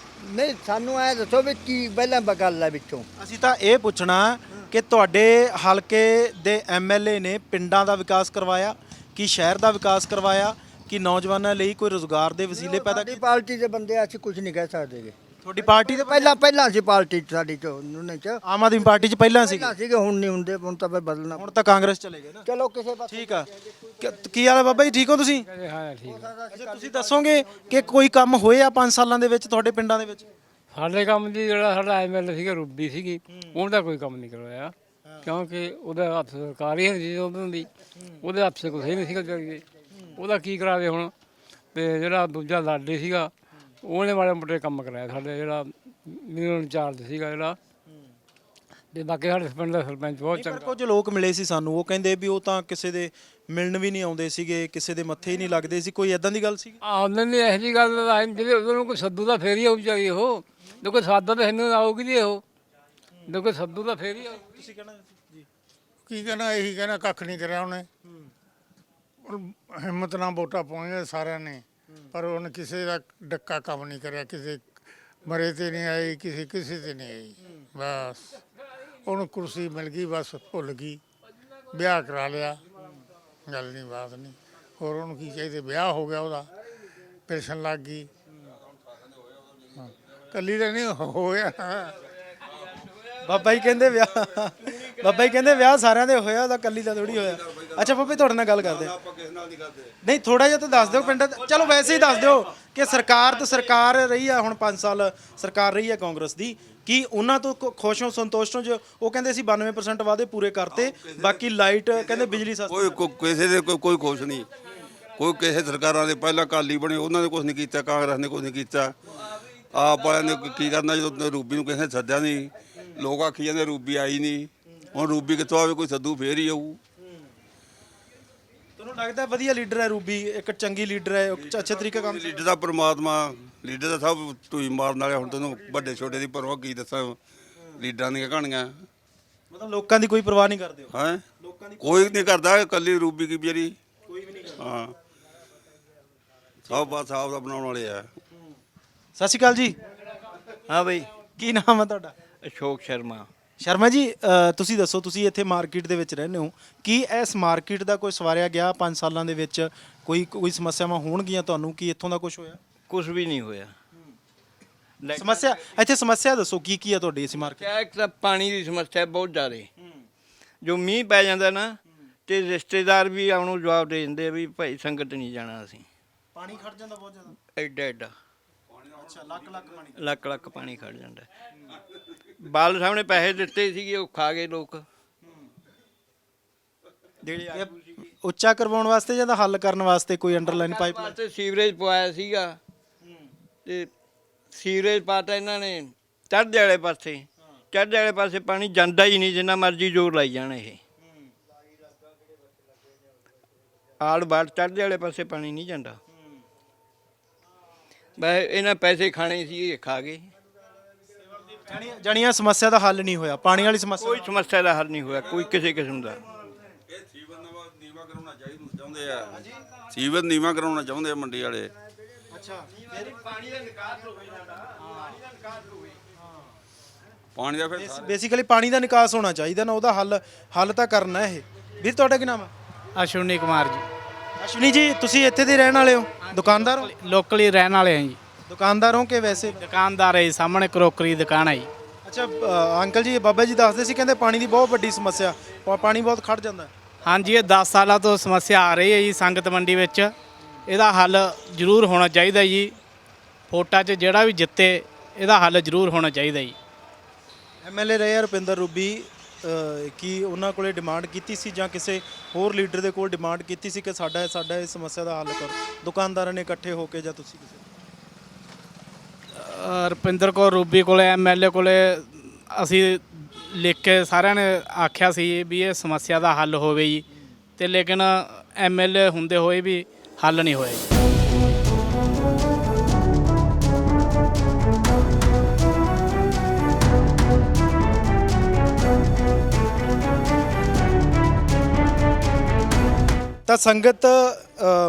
ਨਹੀਂ, ਸਾਨੂੰ ਐ ਦੱਸੋ ਵੀ ਕੀ ਪਹਿਲਾਂ ਗੱਲ ਹੈ ਵਿੱਚੋਂ। ਅਸੀਂ ਤਾਂ ਇਹ ਪੁੱਛਣਾ ਕਿ ਤੁਹਾਡੇ ਹਲਕੇ ਦੇ ਐਮਐਲਏ ਨੇ ਪਿੰਡਾਂ ਦਾ ਵਿਕਾਸ ਕਰਵਾਇਆ, ਕੀ ਸ਼ਹਿਰ ਦਾ ਵਿਕਾਸ ਕਰਵਾਇਆ, ਕਿ ਨੌਜਵਾਨਾਂ ਲਈ ਕੋਈ ਰੋਜ਼ਗਾਰ ਦੇ ਵਸੀਲੇ ਪੈਦਾ ਸਾਡੀ ਪਾਰਟੀ ਦੇ ਬੰਦੇ ਅਸੀਂ ਕੁਝ ਨਹੀਂ ਕਹਿ ਸਕਦੇਗੇ। ਤੁਹਾਡੀ ਪਾਰਟੀ ਦੇ ਪਹਿਲਾਂ ਸੀ ਪਾਰਟੀ ਸਾਡੀ ਚ ਉਹਨੇ ਚ ਆਮ ਆਦਮੀ ਪਾਰਟੀ 'ਚ ਪਹਿਲਾਂ ਸੀ? ਪਹਿਲਾਂ ਸੀਗੇ, ਹੁਣ ਨਹੀਂ ਹੁੰਦੇ। ਹੁਣ ਤਾਂ ਫਿਰ ਬਦਲਣਾ। ਹੁਣ ਤਾਂ ਕਾਂਗਰਸ ਚਲੇ ਗਏ ਨਾ। ਚਲੋ ਕਿਸੇ ਪਾਸੇ। ਠੀਕ ਆ। ਕੀ ਹਾਲ ਹੈ ਬਾਬਾ ਜੀ, ਠੀਕ ਹੋ ਤੁਸੀਂ? ਹਾਂ ਠੀਕ। ਅੱਛਾ, ਤੁਸੀਂ ਦੱਸੋਗੇ ਕਿ ਕੋਈ ਕੰਮ ਹੋਏ ਆ 5 ਸਾਲਾਂ ਦੇ ਵਿੱਚ ਤੁਹਾਡੇ ਪਿੰਡਾਂ ਦੇ ਵਿੱਚ? ਸਾਡੇ ਕੰਮ ਦੀ ਜਿਹੜਾ ਸਾਡਾ ਐਮਐਲਏ ਸੀਗਾ ਰੂਬੀ ਸੀਗੀ, ਉਹਦਾ ਕੋਈ ਕੰਮ ਨਹੀਂ ਕਰਵਾਇਆ, ਕਿਉਂਕਿ ਉਹਦਾ ਹੱਥ ਸਰਕਾਰ ਹੀ ਸੀ ਉਦੋਂ ਦੀ। ਉਹਦੇ ਹੱਥ 'ਚ ਕੁਛ ਹੀ ਨਹੀਂ ਸੀਗਾ ਕਰੀਏ। ਉਹਦਾ ਕੀ ਕਰਾਵੇ ਹੁਣ? ਤੇ ਜਿਹੜਾ ਦੂਜਾ ਲਾਡੇ ਸੀਗਾ, ਉਹਨੇ ਮਾੜੇ ਮੋਟੇ ਕੰਮ ਕਰਾਇਆ ਸਾਡੇ। ਜਿਹੜਾ ਮਿਊਨਿਸਪਲ ਇੰਚਾਰਜ ਸੀਗਾ ਜਿਹੜਾ, ਤੇ ਬਾਕੀ ਸਾਡੇ ਪਿੰਡ ਦਾ ਸਰਪੰਚ ਬਹੁਤ ਪਰ ਚੰਗਾ। ਕੁਝ ਲੋਕ ਮਿਲੇ ਸੀ ਸਾਨੂੰ, ਉਹ ਕਹਿੰਦੇ ਵੀ ਉਹ ਤਾਂ ਕਿਸੇ ਦੇ ਮਿਲਣ ਵੀ ਨਹੀਂ ਆਉਂਦੇ ਸੀਗੇ, ਕਿਸੇ ਦੇ ਮੱਥੇ ਹੀ ਨਹੀਂ ਲੱਗਦੇ ਸੀ। ਕੋਈ ਐਦਾਂ ਦੀ ਗੱਲ ਸੀ? ਉਹਨਾਂ ਨੇ ਇਹੋ ਜਿਹੀ ਗੱਲ ਦਾ ਜਿਹੜੇ ਉਹਨਾਂ ਨੂੰ ਕੋਈ ਸੱਦੂ ਦਾ ਫੇਰ ਹੀ ਆਉ ਚਾਹੀਏ। ਉਹ ਜੇ ਕੋਈ ਸਾਦਾ ਤਾਂ ਇਹਨੂੰ ਆਊਗੀ ਨਹੀਂ। ਉਹ ਜੇ ਕੋਈ ਸੱਦੂ ਦਾ ਫੇਰ ਹੀ ਆਊ। ਤੁਸੀਂ ਕਹਿਣਾ ਜੀ? ਕੀ ਕਹਿਣਾ, ਇਹੀ ਕਹਿਣਾ ਕੱਖ ਨਹੀਂ ਕਰਿਆ ਉਹਨੇ। ਹਿੰਮਤ ਨਾਲ ਵੋਟਾਂ ਪਾਉਣੀਆਂ ਸਾਰਿਆਂ ਨੇ, ਪਰ ਉਹਨੇ ਕਿਸੇ ਦਾ ਡੱਕਾ ਕੰਮ ਨਹੀਂ ਕਰਿਆ। ਕਿਸੇ ਮਰੇ ਤੇ ਨਹੀਂ ਆਈ, ਕਿਸੇ ਤੇ ਨਹੀਂ ਆਈ। ਬਸ ਉਹਨੂੰ ਕੁਰਸੀ ਮਿਲ ਗਈ, ਬਸ ਭੁੱਲ ਗਈ। ਵਿਆਹ ਕਰਾ ਲਿਆ, ਗੱਲ ਨਹੀਂ ਬਾਤ ਨਹੀਂ। ਹੋਰ ਉਹਨੂੰ ਕੀ ਚਾਹੀਦੇ, ਵਿਆਹ ਹੋ ਗਿਆ ਉਹਦਾ, ਪੈਨਸ਼ਨ ਲੱਗ ਗਈ। ਹਾਂ, ਕੱਲੀ ਤਾਂ ਨਹੀਂ ਹੋਇਆ। ਬਾਬਾ ਜੀ ਕਹਿੰਦੇ ਵਿਆਹ ਸਾਰਿਆਂ ਦੇ ਹੋਇਆ, ਉਹਦਾ ਕੱਲੀ ਦਾ ਥੋੜੀ ਹੋਇਆ। ਅੱਛਾ ਬਾਬਾ ਜੀ, ਤੁਹਾਡੇ ਨਾਲ ਗੱਲ ਕਰਦੇ ਹਾਂ। ਨਹੀਂ ਥੋੜਾ ਜਿਹਾ ਤਾਂ ਦੱਸ ਦਿਓ ਪਿੰਡ, ਚਲੋ ਵੈਸੇ ਹੀ ਦੱਸ ਦਿਓ ਕਿ ਸਰਕਾਰ ਤਾਂ ਸਰਕਾਰ ਰਹੀ ਆ, ਹੁਣ 5 ਸਾਲ ਸਰਕਾਰ ਰਹੀ ਹੈ ਕਾਂਗਰਸ ਦੀ, ਕੀ ਉਹਨਾਂ ਤੋਂ ਖੁਸ਼ ਹੋ, ਸੰਤੁਸ਼ਟ ਹੋ? ਜੋ ਉਹ ਕਹਿੰਦੇ ਸੀ 92% ਵਾਅਦੇ ਪੂਰੇ ਕਰਤੇ, ਬਾਕੀ ਲਾਈਟ ਕਹਿੰਦੇ ਬਿਜਲੀ ਸਸਤੀ। ਕਿਸੇ ਦੇ ਕੋਈ ਖੁਸ਼ ਨਹੀਂ, ਕੋਈ ਕਿਸੇ ਸਰਕਾਰਾਂ ਦੇ ਪਹਿਲਾਂ ਅਕਾਲੀ ਬਣੇ ਉਹਨਾਂ ਨੇ ਕੁਝ ਨਹੀਂ ਕੀਤਾ, ਕਾਂਗਰਸ ਨੇ ਕੁਝ ਨਹੀਂ ਕੀਤਾ। ਆਪ ਵਾਲਿਆਂ ਨੇ ਕੀ ਕਰਨਾ ਜਦੋਂ ਰੂਬੀ ਨੂੰ ਕਿਸੇ ਨੇ ਸੱਦਿਆ ਨਹੀਂ, ਲੋਕ ਆਖੀ ਜਾਂਦੇ ਰੂਬੀ ਆਈ ਨਹੀਂ। ਹੁਣ ਰੂਬੀ ਕਿੱਥੋਂ ਆਵੇ, ਕੋਈ ਸੱਦੂ ਫੇਰ ਹੀ ਆਊ। ਤੁਹਾਨੂੰ ਲੱਗਦਾ ਵਧੀਆ ਲੀਡਰ ਹੈ ਰੂਬੀ, ਇੱਕ ਚੰਗੀ ਲੀਡਰ ਹੈ, ਅੱਛੇ ਤਰੀਕੇ ਕੰਮ? ਲੀਡਰ ਦਾ ਪਰਮਾਤਮਾ, ਲੀਡਰ ਦਾ ਸਭ ਟੂਈ ਮਾਰਨ ਵਾਲੇ। ਹੁਣ ਤੈਨੂੰ ਵੱਡੇ ਛੋਟੇ ਦੀ ਪਰਵਾਹ ਕੀ ਦੱਸਾਂ, ਲੀਡਰਾਂ ਦੀਆਂ ਕਹਾਣੀਆਂ। ਮਤਲਬ ਲੋਕਾਂ ਦੀ ਕੋਈ ਪਰਵਾਹ ਨਹੀਂ ਕਰਦੇ ਹੋ? ਹੈ ਕੋਈ ਨਹੀਂ ਕਰਦਾ, ਇਕੱਲੀ ਰੂਬੀ ਕੀ ਵਿਚਾਰੀ। ਕੋਈ ਵੀ ਨਹੀਂ ਕਰਦਾ। ਹਾਂ, ਸਭ ਬਸ ਆਪ ਦਾ ਬਣਾਉਣ ਵਾਲੇ ਆ। ਸਤਿ ਸ਼੍ਰੀ ਅਕਾਲ ਜੀ। ਹਾਂ ਬਈ, ਕੀ ਨਾਮ ਹੈ ਤੁਹਾਡਾ? ਅਸ਼ੋਕ ਸ਼ਰਮਾ। ਸ਼ਰਮਾ ਜੀ, ਤੁਸੀਂ ਦੱਸੋ, ਤੁਸੀਂ ਇੱਥੇ ਮਾਰਕੀਟ ਦੇ ਵਿੱਚ ਰਹਿੰਦੇ ਹੋ, ਕੀ ਇਸ ਮਾਰਕੀਟ ਦਾ ਕੋਈ ਸਵਾਰਿਆ ਗਿਆ 5 ਸਾਲਾਂ ਦੇ ਵਿੱਚ? ਕੋਈ ਸਮੱਸਿਆਵਾਂ ਹੋਣਗੀਆਂ ਤੁਹਾਨੂੰ, ਕੀ ਇੱਥੋਂ ਦਾ ਕੁਝ ਹੋਇਆ? ਕੁਝ ਵੀ ਨਹੀਂ ਹੋਇਆ। ਸਮੱਸਿਆ ਇੱਥੇ ਸਮੱਸਿਆ ਦੱਸੋ ਕੀ ਹੈ ਤੁਹਾਡੀ ਇਸ ਮਾਰਕੀਟ? ਕਿਆ ਇੱਕ ਤਾਂ ਪਾਣੀ ਦੀ ਸਮੱਸਿਆ ਬਹੁਤ ਜ਼ਿਆਦਾ। ਜੋ ਮੀਂਹ ਪੈ ਜਾਂਦਾ ਨਾ, ਤੇ ਰਿਸ਼ਤੇਦਾਰ ਵੀ ਆਉਣੋਂ ਜਵਾਬ ਦੇ ਦਿੰਦੇ ਆ ਵੀ ਭਾਈ ਸੰਗਤ ਨਹੀਂ ਜਾਣਾ ਅਸੀਂ। ਪਾਣੀ ਖੜ ਜਾਂਦਾ ਬਹੁਤ ਜ਼ਿਆਦਾ? ਐਡਾ ਐਡਾ ਅੱਛਾ, ਲੱਖ ਪਾਣੀ? ਲੱਖ ਲੱਖ ਪਾਣੀ ਖੜ ਜਾਂਦਾ। ਬਾਲ ਸਾਹਮਣੇ ਪੈਸੇ ਦਿੱਤੇ ਸੀਗੇ, ਉਹ ਖਾ ਗਏ ਲੋਕ। ਜਿਹੜੇ ਉੱਚਾ ਕਰਵਾਉਣ ਵਾਸਤੇ ਜਾਂ ਹੱਲ ਕਰਨ ਵਾਸਤੇ ਕੋਈ ਅੰਡਰਲਾਈਨ ਪਾਈਪਲਾਈਨ? ਵਾਸਤੇ ਸੀਵਰੇਜ ਪਵਾਇਆ ਸੀਗਾ, ਤੇ ਸੀਵਰੇਜ ਪਾਤਾ ਇਹਨਾਂ ਨੇ ਚੜ੍ਹਦੇ ਵਾਲੇ ਪਾਸੇ। ਚੜ੍ਹਦੇ ਵਾਲੇ ਪਾਸੇ ਪਾਣੀ ਜਾਂਦਾ ਹੀ ਨਹੀਂ, ਜਿੰਨਾ ਮਰਜ਼ੀ ਜ਼ੋਰ ਲਾਈ ਜਾਣ। ਇਹ ਆੜ ਬਾੜ ਚੜ੍ਹਦੇ ਵਾਲੇ ਪਾਸੇ ਪਾਣੀ ਨਹੀਂ ਜਾਂਦਾ। ਬਸ ਇਹਨਾਂ ਪੈਸੇ ਖਾਣੇ ਸੀ, ਇਹ ਖਾ ਗਏ। ਜਾਣੀਆਂ ਸਮੱਸਿਆ ਦਾ ਹੱਲ ਨਹੀਂ ਹੋਇਆ, ਪਾਣੀ ਵਾਲੀ ਸਮੱਸਿਆ? ਕੋਈ ਸਮੱਸਿਆ ਦਾ ਹੱਲ ਨਹੀਂ ਹੋਇਆ, ਕੋਈ ਕਿਸੇ ਕਿਸਮ ਦਾ। ਇਹ ਸੀਵਰ ਨੀਵਾ ਕਰਾਉਣਾ ਚਾਹੁੰਦੇ ਆ, ਸੀਵਰ ਨੀਵਾ ਕਰਾਉਣਾ ਚਾਹੁੰਦੇ ਆ ਮੰਡੀ ਵਾਲੇ। ਅੱਛਾ, ਪਾਣੀ ਦਾ ਨਿਕਾਸ ਹੋਵੇ ਪਾਣੀ ਦਾ ਫਿਰ ਬੇਸਿਕਲੀ ਪਾਣੀ ਦਾ ਨਿਕਾਸ ਹੋਣਾ ਚਾਹੀਦਾ ਨਾ, ਉਹਦਾ ਹੱਲ ਤਾਂ ਕਰਨਾ ਇਹ। ਵੀਰ ਤੁਹਾਡਾ ਕੀ ਨਾਮ ਹੈ? ਅਸ਼ਵਨੀ ਕੁਮਾਰ ਜੀ। ਅਸ਼ਵਨੀ ਜੀ, ਤੁਸੀਂ ਇੱਥੇ ਦੇ ਰਹਿਣ ਵਾਲੇ ਹੋ, ਦੁਕਾਨਦਾਰ ਹੋ? ਲੋਕਲੀ ਰਹਿਣ ਵਾਲੇ ਆ ਜੀ। ਦੁਕਾਨਦਾਰ ਹੋ ਕਿ ਵੈਸੇ? ਦੁਕਾਨਦਾਰ ਹੈ ਜੀ, ਸਾਹਮਣੇ ਕਰੋਕਰੀ ਦੁਕਾਨ ਹੈ ਜੀ। ਅੱਛਾ, ਅੰਕਲ ਜੀ, ਬਾਬਾ ਜੀ ਦੱਸਦੇ ਸੀ, ਕਹਿੰਦੇ ਪਾਣੀ ਦੀ ਬਹੁਤ ਵੱਡੀ ਸਮੱਸਿਆ, ਪਾਣੀ ਬਹੁਤ ਖੜ ਜਾਂਦਾ। ਹਾਂਜੀ, ਇਹ 10 ਸਾਲਾਂ ਤੋਂ ਸਮੱਸਿਆ ਆ ਰਹੀ ਹੈ ਜੀ ਸੰਗਤ ਮੰਡੀ ਵਿੱਚ। ਇਹਦਾ ਹੱਲ ਜ਼ਰੂਰ ਹੋਣਾ ਚਾਹੀਦਾ ਜੀ। ਵੋਟਾਂ 'ਚ ਜਿਹੜਾ ਵੀ ਜਿੱਤੇ, ਇਹਦਾ ਹੱਲ ਜ਼ਰੂਰ ਹੋਣਾ ਚਾਹੀਦਾ ਜੀ। ਐਮਐਲਏ ਰਹੇ ਰੁਪਿੰਦਰ ਰੂਬੀ, ਕੀ ਉਹਨਾਂ ਕੋਲੇ ਡਿਮਾਂਡ ਕੀਤੀ ਸੀ ਜਾਂ ਕਿਸੇ ਹੋਰ ਲੀਡਰ ਦੇ ਕੋਲ ਡਿਮਾਂਡ ਕੀਤੀ ਸੀ ਕਿ ਸਾਡਾ ਇਸ ਸਮੱਸਿਆ ਦਾ ਹੱਲ ਕਰੋ? ਦੁਕਾਨਦਾਰਾਂ ਨੇ ਇਕੱਠੇ ਹੋ ਕੇ ਜਾਂ ਤੁਸੀਂ ਕਿਸੇ? ਰੁਪਿੰਦਰ ਕੌਰ ਰੂਬੀ ਕੋਲੇ, ਐਮਐਲਏ ਕੋਲੇ ਅਸੀਂ ਲਿਖ ਕੇ ਸਾਰਿਆਂ ਨੇ ਆਖਿਆ ਸੀ ਵੀ ਇਹ ਸਮੱਸਿਆ ਦਾ ਹੱਲ ਹੋਵੇ ਜੀ, ਤੇ ਲੇਕਿਨ ਐਮਐਲਏ ਹੁੰਦੇ ਹੋਏ ਵੀ ਹੱਲ ਨਹੀਂ ਹੋਇਆ ਜੀ। ਤਾਂ ਸੰਗਤ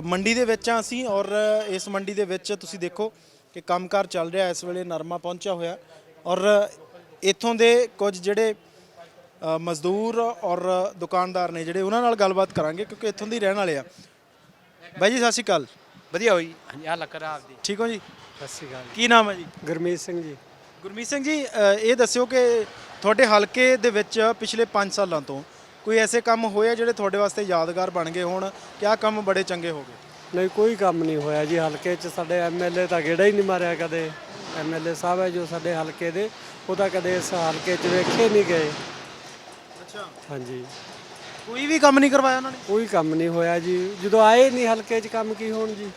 ਮੰਡੀ ਦੇ ਵਿੱਚ ਆ ਅਸੀਂ, ਔਰ ਇਸ ਮੰਡੀ ਦੇ ਵਿੱਚ ਤੁਸੀਂ ਦੇਖੋ ਕਿ ਕੰਮਕਾਰ ਚੱਲ ਰਿਹਾ। ਇਸ ਵੇਲੇ ਨਰਮਾ ਪਹੁੰਚਿਆ ਹੋਇਆ, ਔਰ ਇੱਥੋਂ ਦੇ ਕੁਝ ਜਿਹੜੇ ਮਜ਼ਦੂਰ ਔਰ ਦੁਕਾਨਦਾਰ ਨੇ ਜਿਹੜੇ, ਉਹਨਾਂ ਨਾਲ ਗੱਲਬਾਤ ਕਰਾਂਗੇ ਕਿਉਂਕਿ ਇੱਥੋਂ ਦੇ ਰਹਿਣ ਵਾਲੇ ਆ। ਬਾਈ ਜੀ ਸਤਿ ਸ਼੍ਰੀ ਅਕਾਲ। ਵਧੀਆ ਹੋਈ ਆ ਲੱਗ ਰਿਹਾ ਆਪਦੀ। ਠੀਕ ਹੋ ਜੀ? ਸਤਿ ਸ਼੍ਰੀ ਅਕਾਲ। ਕੀ ਨਾਮ ਹੈ ਜੀ? ਗੁਰਮੀਤ ਸਿੰਘ ਜੀ। ਗੁਰਮੀਤ ਸਿੰਘ ਜੀ, ਇਹ ਦੱਸਿਓ ਕਿ ਤੁਹਾਡੇ ਹਲਕੇ ਦੇ ਵਿੱਚ ਪਿਛਲੇ 5 ਸਾਲਾਂ ਤੋਂ ਕੋਈ ਐਸੇ ਕੰਮ ਹੋਏ ਆ ਜਿਹੜੇ ਤੁਹਾਡੇ ਵਾਸਤੇ ਯਾਦਗਾਰ ਬਣ ਗਏ ਹੋਣ? ਕਿਆ ਕੰਮ ਬੜੇ ਚੰਗੇ ਹੋ ਗਏ? ਨਹੀਂ, ਕੋਈ ਕੰਮ ਨਹੀਂ ਹੋਇਆ ਜੀ ਹਲਕੇ 'ਚ। ਸਾਡੇ ਐਮਐਲਏ ਤਾਂ ਗੇੜਾ ਹੀ ਨਹੀਂ ਮਾਰਿਆ ਕਦੇ। ਐਮਐਲਏ ਸਾਹਿਬ ਹੈ ਜੋ ਸਾਡੇ ਹਲਕੇ ਦੇ, ਉਹ ਤਾਂ ਕਦੇ ਇਸ ਹਲਕੇ 'ਚ ਵੇਖੇ ਨਹੀਂ ਗਏ। ਅੱਛਾ, ਹਾਂਜੀ, ਕੋਈ ਵੀ ਕੰਮ ਨਹੀਂ ਕਰਵਾਇਆ ਉਹਨਾਂ ਨੇ? ਕੋਈ ਕੰਮ ਨਹੀਂ ਹੋਇਆ ਜੀ। ਜਦੋਂ ਆਏ ਨਹੀਂ ਹਲਕੇ 'ਚ, ਕੰਮ ਕੀ ਹੋਣ ਜੀ।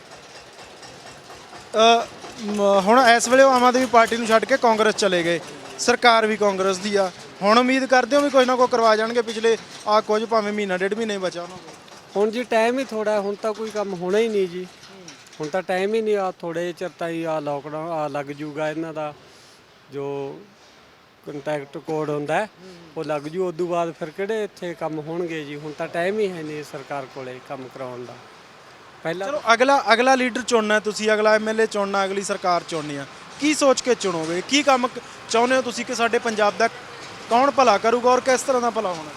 ਹੁਣ ਇਸ ਵੇਲੇ ਉਹ ਆਮ ਆਦਮੀ ਪਾਰਟੀ ਨੂੰ ਛੱਡ ਕੇ ਕਾਂਗਰਸ ਚਲੇ ਗਏ, ਸਰਕਾਰ ਵੀ ਕਾਂਗਰਸ ਦੀ ਆ। ਹੁਣ ਉਮੀਦ ਕਰਦੇ ਹੋ ਵੀ ਕੁਝ ਨਾ ਕੁਝ ਕਰਵਾ ਜਾਣਗੇ? ਪਿਛਲੇ ਆ ਕੁਝ ਭਾਵੇਂ ਮਹੀਨਾ ਡੇਢ ਮਹੀਨਾ ਹੀ ਬਚਾ ਉਹਨਾਂ ਕੋਲ। ਹੁਣ ਜੀ ਟਾਈਮ ਹੀ ਥੋੜਾ, ਹੁਣ ਤਾਂ ਕੋਈ ਕੰਮ ਹੋਣਾ ਹੀ ਨਹੀਂ ਜੀ। ਹੁਣ ਤਾਂ ਟਾਈਮ ਹੀ ਨਹੀਂ। ਆ ਥੋੜੇ ਚਿਰ ਤਾਂ ਹੀ ਆ ਲੋਕਡਾਊਨ ਆ ਲੱਗ ਜੂਗਾ ਇਹਨਾਂ ਦਾ, ਜੋ ਕੰਟੈਕਟ ਕੋਡ ਹੁੰਦਾ ਉਹ ਲੱਗ ਜੂ। ਉਦੋਂ ਬਾਅਦ ਫਿਰ ਕਿਹੜੇ ਇੱਥੇ ਕੰਮ ਹੋਣਗੇ ਜੀ। ਹੁਣ ਤਾਂ ਟਾਈਮ ਹੀ ਹੈ ਨਹੀਂ ਸਰਕਾਰ ਕੋਲੇ ਕੰਮ ਕਰਾਉਣ ਦਾ। ਪਹਿਲਾਂ ਚਲੋ, ਅਗਲਾ ਲੀਡਰ ਚੁਣਨਾ ਤੁਸੀਂ, ਅਗਲਾ ਐਮਐਲਏ ਚੁਣਨਾ, ਅਗਲੀ ਸਰਕਾਰ ਚੁਣਨੀ ਆ, ਕੀ ਸੋਚ ਕੇ ਚੁਣੋਗੇ? ਕੀ ਕੰਮ ਚਾਹੁੰਦੇ ਹੋ ਤੁਸੀਂ ਕਿ ਸਾਡੇ ਪੰਜਾਬ ਦਾ ਕੌਣ ਭਲਾ ਕਰੂਗਾ ਔਰ ਕਿਸ ਤਰ੍ਹਾਂ ਦਾ ਭਲਾ ਹੋਣਾ?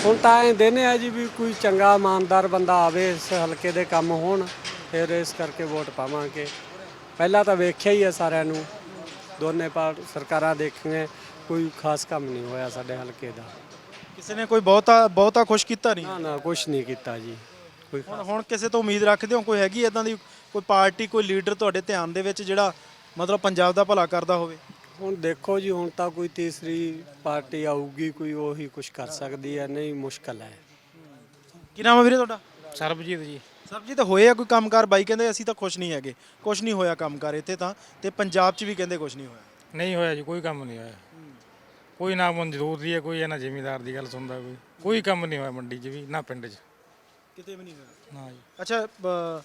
ਹੁਣ ਤਾਂ ਐਂ ਦੇਨੇ ਆ ਜੀ ਵੀ ਕੋਈ ਚੰਗਾ ਇਮਾਨਦਾਰ ਬੰਦਾ ਆਵੇ, ਇਸ ਹਲਕੇ ਦੇ ਕੰਮ ਹੋਣ, ਫਿਰ ਇਸ ਕਰਕੇ ਵੋਟ ਪਾਵਾਂਗੇ। ਪਹਿਲਾਂ ਤਾਂ ਵੇਖਿਆ ਹੀ ਹੈ ਸਾਰਿਆਂ ਨੂੰ, ਦੋਨੇ ਸਰਕਾਰਾਂ ਦੇਖੀਆਂ, ਕੋਈ ਖਾਸ ਕੰਮ ਨਹੀਂ ਹੋਇਆ ਸਾਡੇ ਹਲਕੇ ਦਾ। ਕਿਸੇ ਨੇ ਕੋਈ ਬਹੁਤਾ ਖੁਸ਼ ਕੀਤਾ ਨਹੀਂ? ਨਾ ਕੁਛ ਨਹੀਂ ਕੀਤਾ ਜੀ। ਕੋਈ ਹੁਣ ਕਿਸੇ ਤੋਂ ਉਮੀਦ ਰੱਖਦੇ ਹੋ? ਕੋਈ ਹੈਗੀ ਇਦਾਂ ਦੀ ਕੋਈ ਪਾਰਟੀ, ਕੋਈ ਲੀਡਰ ਤੁਹਾਡੇ ਧਿਆਨ ਦੇ ਵਿੱਚ ਜਿਹੜਾ ਮਤਲਬ ਪੰਜਾਬ ਦਾ ਭਲਾ ਕਰਦਾ ਹੋਵੇ? ਹੁਣ ਦੇਖੋ ਜੀ, ਹੁਣ ਤਾਂ ਕੋਈ ਤੀਸਰੀ ਪਾਰਟੀ ਆਊਗੀ, ਕੋਈ ਉਹੀ ਕੁਝ ਕਰ ਸਕਦੀ ਹੈ, ਨਹੀਂ ਮੁਸ਼ਕਲ ਹੈ। ਕੀ ਨਾਮ ਹੈ ਵੀਰੇ ਤੁਹਾਡਾ? ਸਰਬਜੀਤ ਜੀ। ਸਰਬਜੀਤ, ਹੋਏ ਆ ਕੋਈ ਕੰਮਕਾਰ? ਬਾਈ ਕਹਿੰਦੇ ਅਸੀਂ ਤਾਂ ਖੁਸ਼ ਨਹੀਂ ਹੈਗੇ, ਕੁਛ ਨਹੀਂ ਹੋਇਆ ਕੰਮਕਾਰ ਇੱਥੇ ਤਾਂ, ਤੇ ਪੰਜਾਬ 'ਚ ਵੀ ਕਹਿੰਦੇ ਕੁਛ ਨਹੀਂ ਹੋਇਆ। ਨਹੀਂ ਹੋਇਆ ਜੀ, ਕੋਈ ਕੰਮ ਨਹੀਂ ਹੋਇਆ। ਕੋਈ ਨਾ ਮਨਜ਼ੂਰ ਦੀ ਹੈ, ਕੋਈ ਨਾ ਜ਼ਿਮੀਂਦਾਰ ਦੀ ਗੱਲ ਸੁਣਦਾ, ਕੋਈ ਕੰਮ ਨਹੀਂ ਹੋਇਆ ਮੰਡੀ 'ਚ ਵੀ, ਨਾ ਪਿੰਡ 'ਚ, ਕਿਤੇ ਵੀ ਨਹੀਂ ਹੋਇਆ। ਨਾ ਜੀ। ਅੱਛਾ,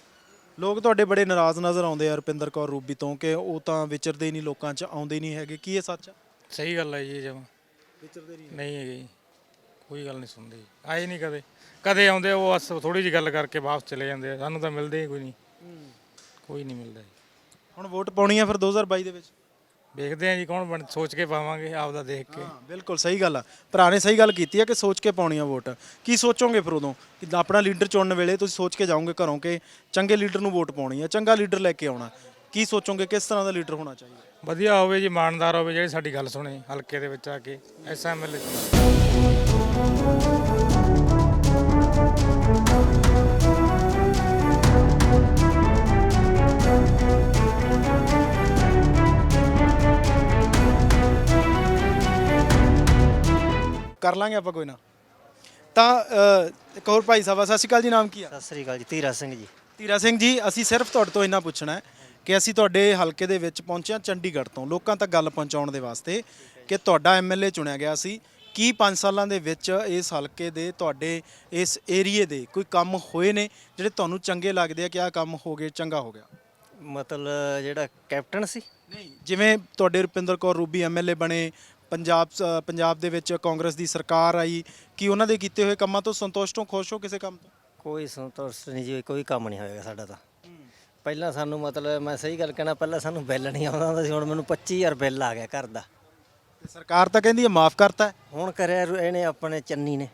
ਲੋਕ ਤੁਹਾਡੇ ਬੜੇ ਨਾਰਾਜ਼ ਨਜ਼ਰ ਆਉਂਦੇ ਆ ਰੁਪਿੰਦਰ ਕੌਰ ਰੂਬੀ ਤੋਂ, ਕਿ ਉਹ ਤਾਂ ਵਿਚਰਦੇ ਹੀ ਨਹੀਂ ਲੋਕਾਂ 'ਚ, ਆਉਂਦੇ ਨਹੀਂ ਹੈਗੇ। ਕੀ ਇਹ ਸੱਚ ਆ? ਸਹੀ ਗੱਲ ਹੈ ਜੀ, ਜਮਾਂ ਵਿਚਰਦੇ ਨਹੀਂ ਹੈਗੇ ਜੀ, ਕੋਈ ਗੱਲ ਨਹੀਂ ਸੁਣਦੇ, ਆਏ ਨਹੀਂ ਕਦੇ। ਕਦੇ ਆਉਂਦੇ ਉਹ ਬਸ ਥੋੜੀ ਜਿਹੀ ਗੱਲ ਕਰਕੇ ਵਾਪਸ ਚਲੇ ਜਾਂਦੇ ਆ, ਸਾਨੂੰ ਤਾਂ ਮਿਲਦੇ ਹੀ ਕੋਈ ਨਹੀਂ, ਕੋਈ ਨਹੀਂ ਮਿਲਦਾ ਜੀ। ਹੁਣ ਵੋਟ ਪਾਉਣੀ ਆ ਫਿਰ 2022 ਦੇ ਵਿੱਚ? ਵੇਖਦੇ ਆ ਜੀ ਕੌਣ ਸੋਚ ਕੇ ਪਾਵਾਂਗੇ, ਆਪਦਾ ਦੇਖ ਕੇ। ਹਾਂ ਬਿਲਕੁਲ ਸਹੀ ਗੱਲ ਆ, ਭਰਾ ਨੇ ਸਹੀ ਗੱਲ ਕੀਤੀ ਆ ਕਿ ਸੋਚ ਕੇ ਪਾਉਣੀ ਆ ਵੋਟ। ਕੀ ਸੋਚੋਗੇ ਫਿਰ ਉਦੋਂ ਕਿ ਆਪਣਾ ਲੀਡਰ ਚੁਣਨ ਵੇਲੇ ਤੁਸੀਂ ਸੋਚ ਕੇ ਜਾਓਗੇ ਘਰੋਂ ਕਿ ਚੰਗੇ ਲੀਡਰ ਨੂੰ ਵੋਟ ਪਾਉਣੀ ਆ, ਚੰਗਾ ਲੀਡਰ ਲੈ ਕੇ ਆਉਣਾ? ਕੀ ਸੋਚੋਗੇ, ਕਿਸ ਤਰ੍ਹਾਂ ਦਾ ਲੀਡਰ ਹੋਣਾ ਚਾਹੀਦਾ? ਵਧੀਆ ਹੋਵੇ ਜੀ, ਇਮਾਨਦਾਰ ਹੋਵੇ, ਜਿਹੜੀ ਸਾਡੀ ਗੱਲ ਸੁਣੇ ਹਲਕੇ ਦੇ ਵਿੱਚ ਆ ਕੇ। ਐਸਾ ਐਮਐਲਏ ਕਰ ਲਾਂਗੇ ਆਪਾਂ, ਕੋਈ ਨਾ। ਤਾਂ ਇੱਕ ਹੋਰ ਭਾਈ ਸਾਹਿਬ ਆ, ਸਤਿ ਸ਼੍ਰੀ ਅਕਾਲ ਜੀ, ਨਾਮ ਕੀ ਆ? ਸਤਿ ਸ੍ਰੀ ਅਕਾਲ ਜੀ, ਧੀਰਾ ਸਿੰਘ ਜੀ। ਧੀਰਾ ਸਿੰਘ ਜੀ, ਅਸੀਂ ਸਿਰਫ ਤੁਹਾਡੇ ਤੋਂ ਇੰਨਾ ਪੁੱਛਣਾ ਹੈ ਕਿ ਅਸੀਂ ਤੁਹਾਡੇ ਹਲਕੇ ਦੇ ਵਿੱਚ ਪਹੁੰਚੇ ਹਾਂ ਚੰਡੀਗੜ੍ਹ ਤੋਂ, ਲੋਕਾਂ ਤੱਕ ਗੱਲ ਪਹੁੰਚਾਉਣ ਦੇ ਵਾਸਤੇ ਕਿ ਤੁਹਾਡਾ ਐਮਐਲਏ ਚੁਣਿਆ ਗਿਆ ਸੀ। ਕੀ 5 ਸਾਲਾਂ ਦੇ ਵਿੱਚ ਇਸ ਹਲਕੇ ਦੇ, ਤੁਹਾਡੇ ਇਸ ਏਰੀਏ ਦੇ ਕੋਈ ਕੰਮ ਹੋਏ ਨੇ ਜਿਹੜੇ ਤੁਹਾਨੂੰ ਚੰਗੇ ਲੱਗਦੇ ਆ ਕਿ ਆਹ ਕੰਮ ਹੋ ਗਏ, ਚੰਗਾ ਹੋ ਗਿਆ? ਮਤਲਬ ਜਿਹੜਾ ਕੈਪਟਨ ਸੀ, ਨਹੀਂ, ਜਿਵੇਂ ਤੁਹਾਡੇ ਰੁਪਿੰਦਰ ਕੌਰ ਰੂਬੀ ਐਮਐਲਏ ਬਣੇ, ਪੰਜਾਬ ਦੇ ਵਿੱਚ ਕਾਂਗਰਸ ਦੀ ਸਰਕਾਰ ਆਈ, ਕੀ ਉਹਨਾਂ ਦੇ ਕੀਤੇ ਹੋਏ ਕੰਮਾਂ ਤੋਂ ਸੰਤੁਸ਼ਟ ਹੋ, ਖੁਸ਼ ਹੋ ਕਿਸੇ ਕੰਮ ਤੋਂ? ਕੋਈ ਸੰਤੋਸ਼ ਨਹੀਂ ਜੀ, ਕੋਈ ਕੰਮ ਨਹੀਂ ਹੋਏਗਾ ਸਾਡਾ ਤਾਂ। ਪਹਿਲਾਂ ਸਾਨੂੰ ਮਤਲਬ, ਮੈਂ ਸਹੀ ਗੱਲ ਕਹਿਣਾ, ਪਹਿਲਾਂ ਸਾਨੂੰ ਬਿੱਲ ਨਹੀਂ ਆਉਂਦਾ ਹੁੰਦਾ ਸੀ, ਹੁਣ ਮੈਨੂੰ 25000 ਬਿੱਲ ਆ ਗਿਆ ਘਰ ਦਾ। ਤੇ ਸਰਕਾਰ ਤਾਂ ਕਹਿੰਦੀ ਹੈ ਮਾਫ ਕਰਤਾ। ਹੁਣ ਕਰਿਆ ਇਹਨੇ ਆਪਣੇ ਚੰਨੀ ਨੇ।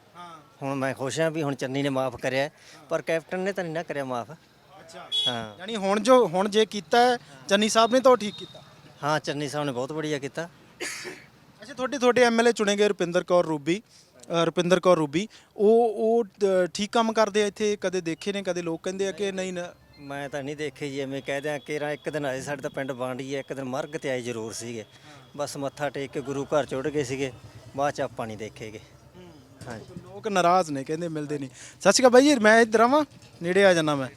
ਹੁਣ ਮੈਂ ਖੁਸ਼ ਹਾਂ ਵੀ ਹੁਣ ਚੰਨੀ ਨੇ ਮਾਫ ਕਰਿਆ, ਪਰ ਕੈਪਟਨ ਨੇ ਤਾਂ ਨਹੀਂ ਨਾ ਕਰਿਆ ਮਾਫ। ਅੱਛਾ, ਹਾਂ ਯਾਨੀ ਹੁਣ ਜੇ ਕੀਤਾ ਹੈ ਚੰਨੀ ਸਾਹਿਬ ਨੇ ਤਾਂ ਉਹ ਠੀਕ ਕੀਤਾ। ਹਾਂ, ਚੰਨੀ ਸਾਹਿਬ ਨੇ ਬਹੁਤ ਵਧੀਆ ਕੀਤਾ। ਅੱਛਾ, ਤੁਹਾਡੇ ਐਮਐਲਏ ਚੁਣੇ ਗਏ ਰੁਪਿੰਦਰ ਕੌਰ ਰੂਬੀ, ਉਹ ਠੀਕ ਕੰਮ ਕਰਦੇ ਆ ਇੱਥੇ? ਕਦੇ ਦੇਖੇ ਨੇ? ਕਦੇ ਲੋਕ ਕਹਿੰਦੇ ਆ ਕਿ ਨਹੀਂ ਨਾ? ਮੈਂ ਤਾਂ ਨਹੀਂ ਦੇਖੇ ਜੀ, ਐਵੇਂ ਕਹਿ ਦਿਆਂ ਕਿ ਇੱਕ ਦਿਨ ਆਏ, ਸਾਡੇ ਤਾਂ ਪਿੰਡ ਬਾਂਡੀ ਹੈ, ਇੱਕ ਦਿਨ ਮਰਗ ਤੇ ਆਏ ਜ਼ਰੂਰ ਸੀਗੇ, ਬਸ ਮੱਥਾ ਟੇਕ ਕੇ ਗੁਰੂ ਘਰ ਚੁੜ ਗਏ ਸੀਗੇ, ਬਾਅਦ ਚ ਆਪਾਂ ਨਹੀਂ ਦੇਖੇਗੇ। ਹਾਂਜੀ, ਲੋਕ ਨਾਰਾਜ਼ ਨੇ, ਕਹਿੰਦੇ ਮਿਲਦੇ ਨਹੀਂ। ਸਤਿ ਸ਼੍ਰੀ ਅਕਾਲ ਬਾਈ ਜੀ, ਮੈਂ ਇੱਧਰ ਆਵਾਂ, ਨੇੜੇ ਆ ਜਾਣਾ ਮੈਂ।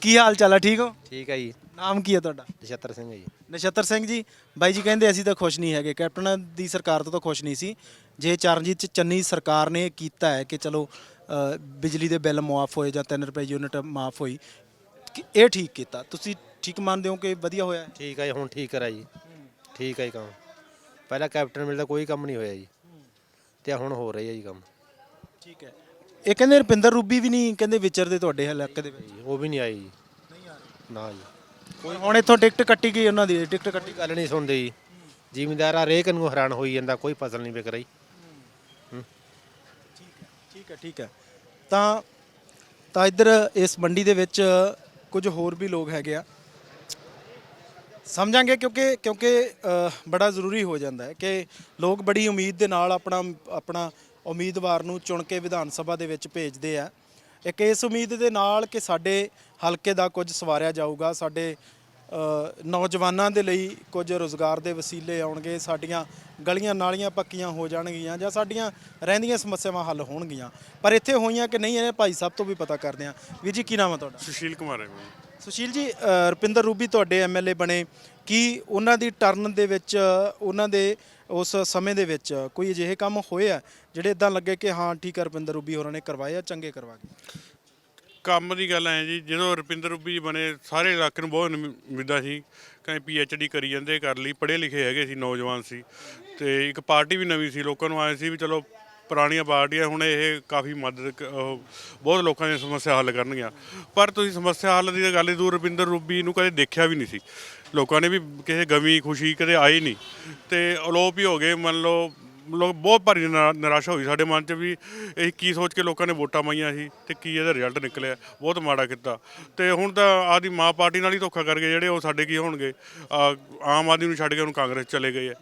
ਕੀ ਹਾਲ ਚਾਲ ਆ, ਠੀਕ ਹੋ? ਠੀਕ ਹੈ ਜੀ। ਨਾਮ ਕੀ ਹੈ ਤੁਹਾਡਾ? ਨਛੱਤਰ ਸਿੰਘ ਜੀ। ਨਛੱਤਰ ਸਿੰਘ ਜੀ, ਬਾਈ ਜੀ ਕਹਿੰਦੇ ਅਸੀਂ ਤਾਂ ਖੁਸ਼ ਨਹੀਂ ਹੈਗੇ, ਕੈਪਟਨ ਦੀ ਸਰਕਾਰ ਤੋਂ ਤਾਂ ਖੁਸ਼ ਨਹੀਂ ਸੀ। ਜੇ ਚਰਨਜੀਤ ਚੰਨੀ ਸਰਕਾਰ ਨੇ ਕੀਤਾ ਹੈ ਕਿ ਚਲੋ ਬਿਜਲੀ ਦੇ ਬਿੱਲ ਮੁਆਫ ਹੋਏ ਜਾਂ 3 ਰੁਪਏ ਯੂਨਿਟ ਮਾਫ ਹੋਈ, ਕਿ ਇਹ ਠੀਕ ਕੀਤਾ, ਤੁਸੀਂ ਠੀਕ ਮੰਨਦੇ ਹੋ ਕਿ ਵਧੀਆ ਹੋਇਆ? ਠੀਕ ਹੈ ਜੀ, ਹੁਣ ਠੀਕ ਕਰਾ ਜੀ, ਠੀਕ ਹੈ ਜੀ ਕੰਮ। ਪਹਿਲਾਂ ਕੈਪਟਨ ਮਿਲਦਾ ਕੋਈ ਕੰਮ ਨਹੀਂ ਹੋਇਆ ਜੀ, ਤੇ ਹੁਣ ਹੋ ਰਿਹਾ ਜੀ ਕੰਮ। ਠੀਕ ਹੈ। ਇਹ ਕਹਿੰਦੇ ਰੁਪਿੰਦਰ ਰੂਬੀ ਵੀ ਨਹੀਂ ਕਹਿੰਦੇ ਵਿਚਰਦੇ ਤੁਹਾਡੇ ਇਲਾਕੇ ਦੇ ਵਿੱਚ? ਉਹ ਵੀ ਨਹੀਂ ਆਈ ਜੀ, ਨਾ ਜੀ। ਹੁਣ ਇੱਥੋਂ ਟਿਕਟ ਕੱਟੀ ਗਈ, ਉਹਨਾਂ ਦੀ ਟਿਕਟ ਕੱਟੀ। ਗੱਲ ਨਹੀਂ ਸੁਣਦੇ ਜੀ, ਜ਼ਿਮੀਂਦਾਰ ਹਰੇਕ ਨੂੰ ਹੈਰਾਨ ਹੋਈ ਜਾਂਦਾ, ਕੋਈ ਫਸਲ ਨਹੀਂ ਵਿਕ ਰਹੀ। ਠੀਕ ਹੈ। ਤਾਂ ਇੱਧਰ ਇਸ ਮੰਡੀ ਦੇ ਵਿੱਚ ਕੁਝ ਹੋਰ ਵੀ ਲੋਕ ਹੈਗੇ ਆ, ਸਮਝਾਂਗੇ ਕਿਉਂਕਿ ਬੜਾ ਜ਼ਰੂਰੀ ਹੋ ਜਾਂਦਾ ਹੈ ਕਿ ਲੋਕ ਬੜੀ ਉਮੀਦ ਦੇ ਨਾਲ ਆਪਣਾ ਉਮੀਦਵਾਰ ਨੂੰ ਚੁਣ ਕੇ ਵਿਧਾਨ ਸਭਾ ਦੇ ਵਿੱਚ ਭੇਜਦੇ ਆ, ਇੱਕ ਇਸ ਉਮੀਦ ਦੇ ਨਾਲ ਕਿ ਸਾਡੇ ਹਲਕੇ ਦਾ ਕੁਝ ਸਵਾਰਿਆ ਜਾਊਗਾ, ਸਾਡੇ ਨੌਜਵਾਨਾਂ ਦੇ ਲਈ ਕੁਝ ਰੁਜ਼ਗਾਰ ਦੇ ਵਸੀਲੇ ਆਉਣਗੇ, ਸਾਡੀਆਂ ਗਲੀਆਂ ਨਾਲੀਆਂ ਪੱਕੀਆਂ ਹੋ ਜਾਣਗੀਆਂ ਜਾਂ ਸਾਡੀਆਂ ਰਹਿੰਦੀਆਂ ਸਮੱਸਿਆਵਾਂ ਹੱਲ ਹੋਣਗੀਆਂ। ਪਰ ਇੱਥੇ ਹੋਈਆਂ ਕਿ ਨਹੀਂ, ਇਹ ਭਾਈ ਸਾਹਿਬ ਤੋਂ ਵੀ ਪਤਾ ਕਰਦੇ ਹਾਂ। ਵੀਰ ਜੀ, ਕੀ ਨਾਮ ਹੈ ਤੁਹਾਡਾ? ਸੁਸ਼ੀਲ ਕੁਮਾਰ ਹੈ। ਸੁਸ਼ੀਲ ਜੀ, ਰੁਪਿੰਦਰ ਰੂਬੀ ਤੁਹਾਡੇ ਐਮਐਲਏ ਬਣੇ, ਕੀ ਉਹਨਾਂ ਦੀ ਟਰਨ ਦੇ ਵਿੱਚ, ਉਹਨਾਂ ਦੇ ਉਸ ਸਮੇਂ ਦੇ ਵਿੱਚ ਕੋਈ ਅਜਿਹੇ ਕੰਮ ਹੋਏ ਆ ਜਿਹੜੇ ਇਦਾਂ ਲੱਗੇ ਕਿ ਹਾਂ ਠੀਕ ਹੈ ਰੁਪਿੰਦਰ ਰੂਬੀ ਹੋਰਾਂ ਨੇ ਕਰਵਾਏ ਆ, ਚੰਗੇ ਕਰਵਾ ਗਏ? ਕੰਮ ਦੀ ਗੱਲ ਐ ਜੀ, ਜਦੋਂ ਰੁਪਿੰਦਰ ਰੂਬੀ ਜੀ ਬਣੇ ਸਾਰੇ ਇਲਾਕੇ ਨੂੰ ਬਹੁਤ ਉਮੀਦਾਂ ਸੀ, ਕਹਿੰਦੇ PhD ਕਰੀ ਜਾਂਦੇ, ਕਰ ਲਈ, ਪੜ੍ਹੇ ਲਿਖੇ ਹੈਗੇ ਸੀ, ਨੌਜਵਾਨ ਸੀ, ਤੇ ਇੱਕ ਪਾਰਟੀ ਵੀ ਨਵੀਂ ਸੀ, ਲੋਕਾਂ ਨੂੰ ਆਏ ਸੀ ਵੀ ਚਲੋ ਪੁਰਾਣੀਆਂ ਪਾਰਟੀਆਂ ਹੁਣ ਇਹ ਕਾਫੀ ਮਦਦ ਬਹੁਤ ਲੋਕਾਂ ਦੀਆਂ ਸਮੱਸਿਆ ਹੱਲ ਕਰਨਗੀਆਂ। ਪਰ ਤੁਸੀਂ ਸਮੱਸਿਆ ਹੱਲ ਦੀ ਗੱਲ ਦੂਰ, ਰੁਪਿੰਦਰ ਰੂਬੀ ਨੂੰ ਕਦੇ ਦੇਖਿਆ ਵੀ ਨਹੀਂ ਸੀ, ਲੋਕਾਂ ਨੇ ਵੀ ਕਿਸੇ ਗਮੀ ਖੁਸ਼ੀ ਕਦੇ ਆਈ ਨਹੀਂ, ਤੇ ਅਲੋਪ ਹੀ ਹੋ ਗਏ। ਮੰਨ ਲਓ ਲੋਕ ਬਹੁਤ ਭਾਰੀ ਨਿਰਾਸ਼ਾ ਹੋਈ ਸਾਡੇ ਮਨ 'ਚ ਵੀ ਇਹ ਕੀ ਸੋਚ ਕੇ ਲੋਕਾਂ ਨੇ ਵੋਟਾਂ ਪਾਈਆਂ ਸੀ ਤੇ ਕੀ ਇਹਦਾ ਰਿਜ਼ਲਟ ਨਿਕਲਿਆ। ਬਹੁਤ ਮਾੜਾ ਕੀਤਾ ਤੇ ਹੁਣ ਤਾਂ ਆਦੀ ਮਾਂ ਪਾਰਟੀ ਨਾਲ ਹੀ ਧੋਖਾ ਕਰਕੇ ਜਿਹੜੇ ਉਹ ਸਾਡੇ ਕੀ ਹੋਣਗੇ, ਆਮ ਆਦਮੀ ਨੂੰ ਛੱਡ ਕੇ ਹੁਣ ਕਾਂਗਰਸ ਚਲੇ ਗਏ ਆ।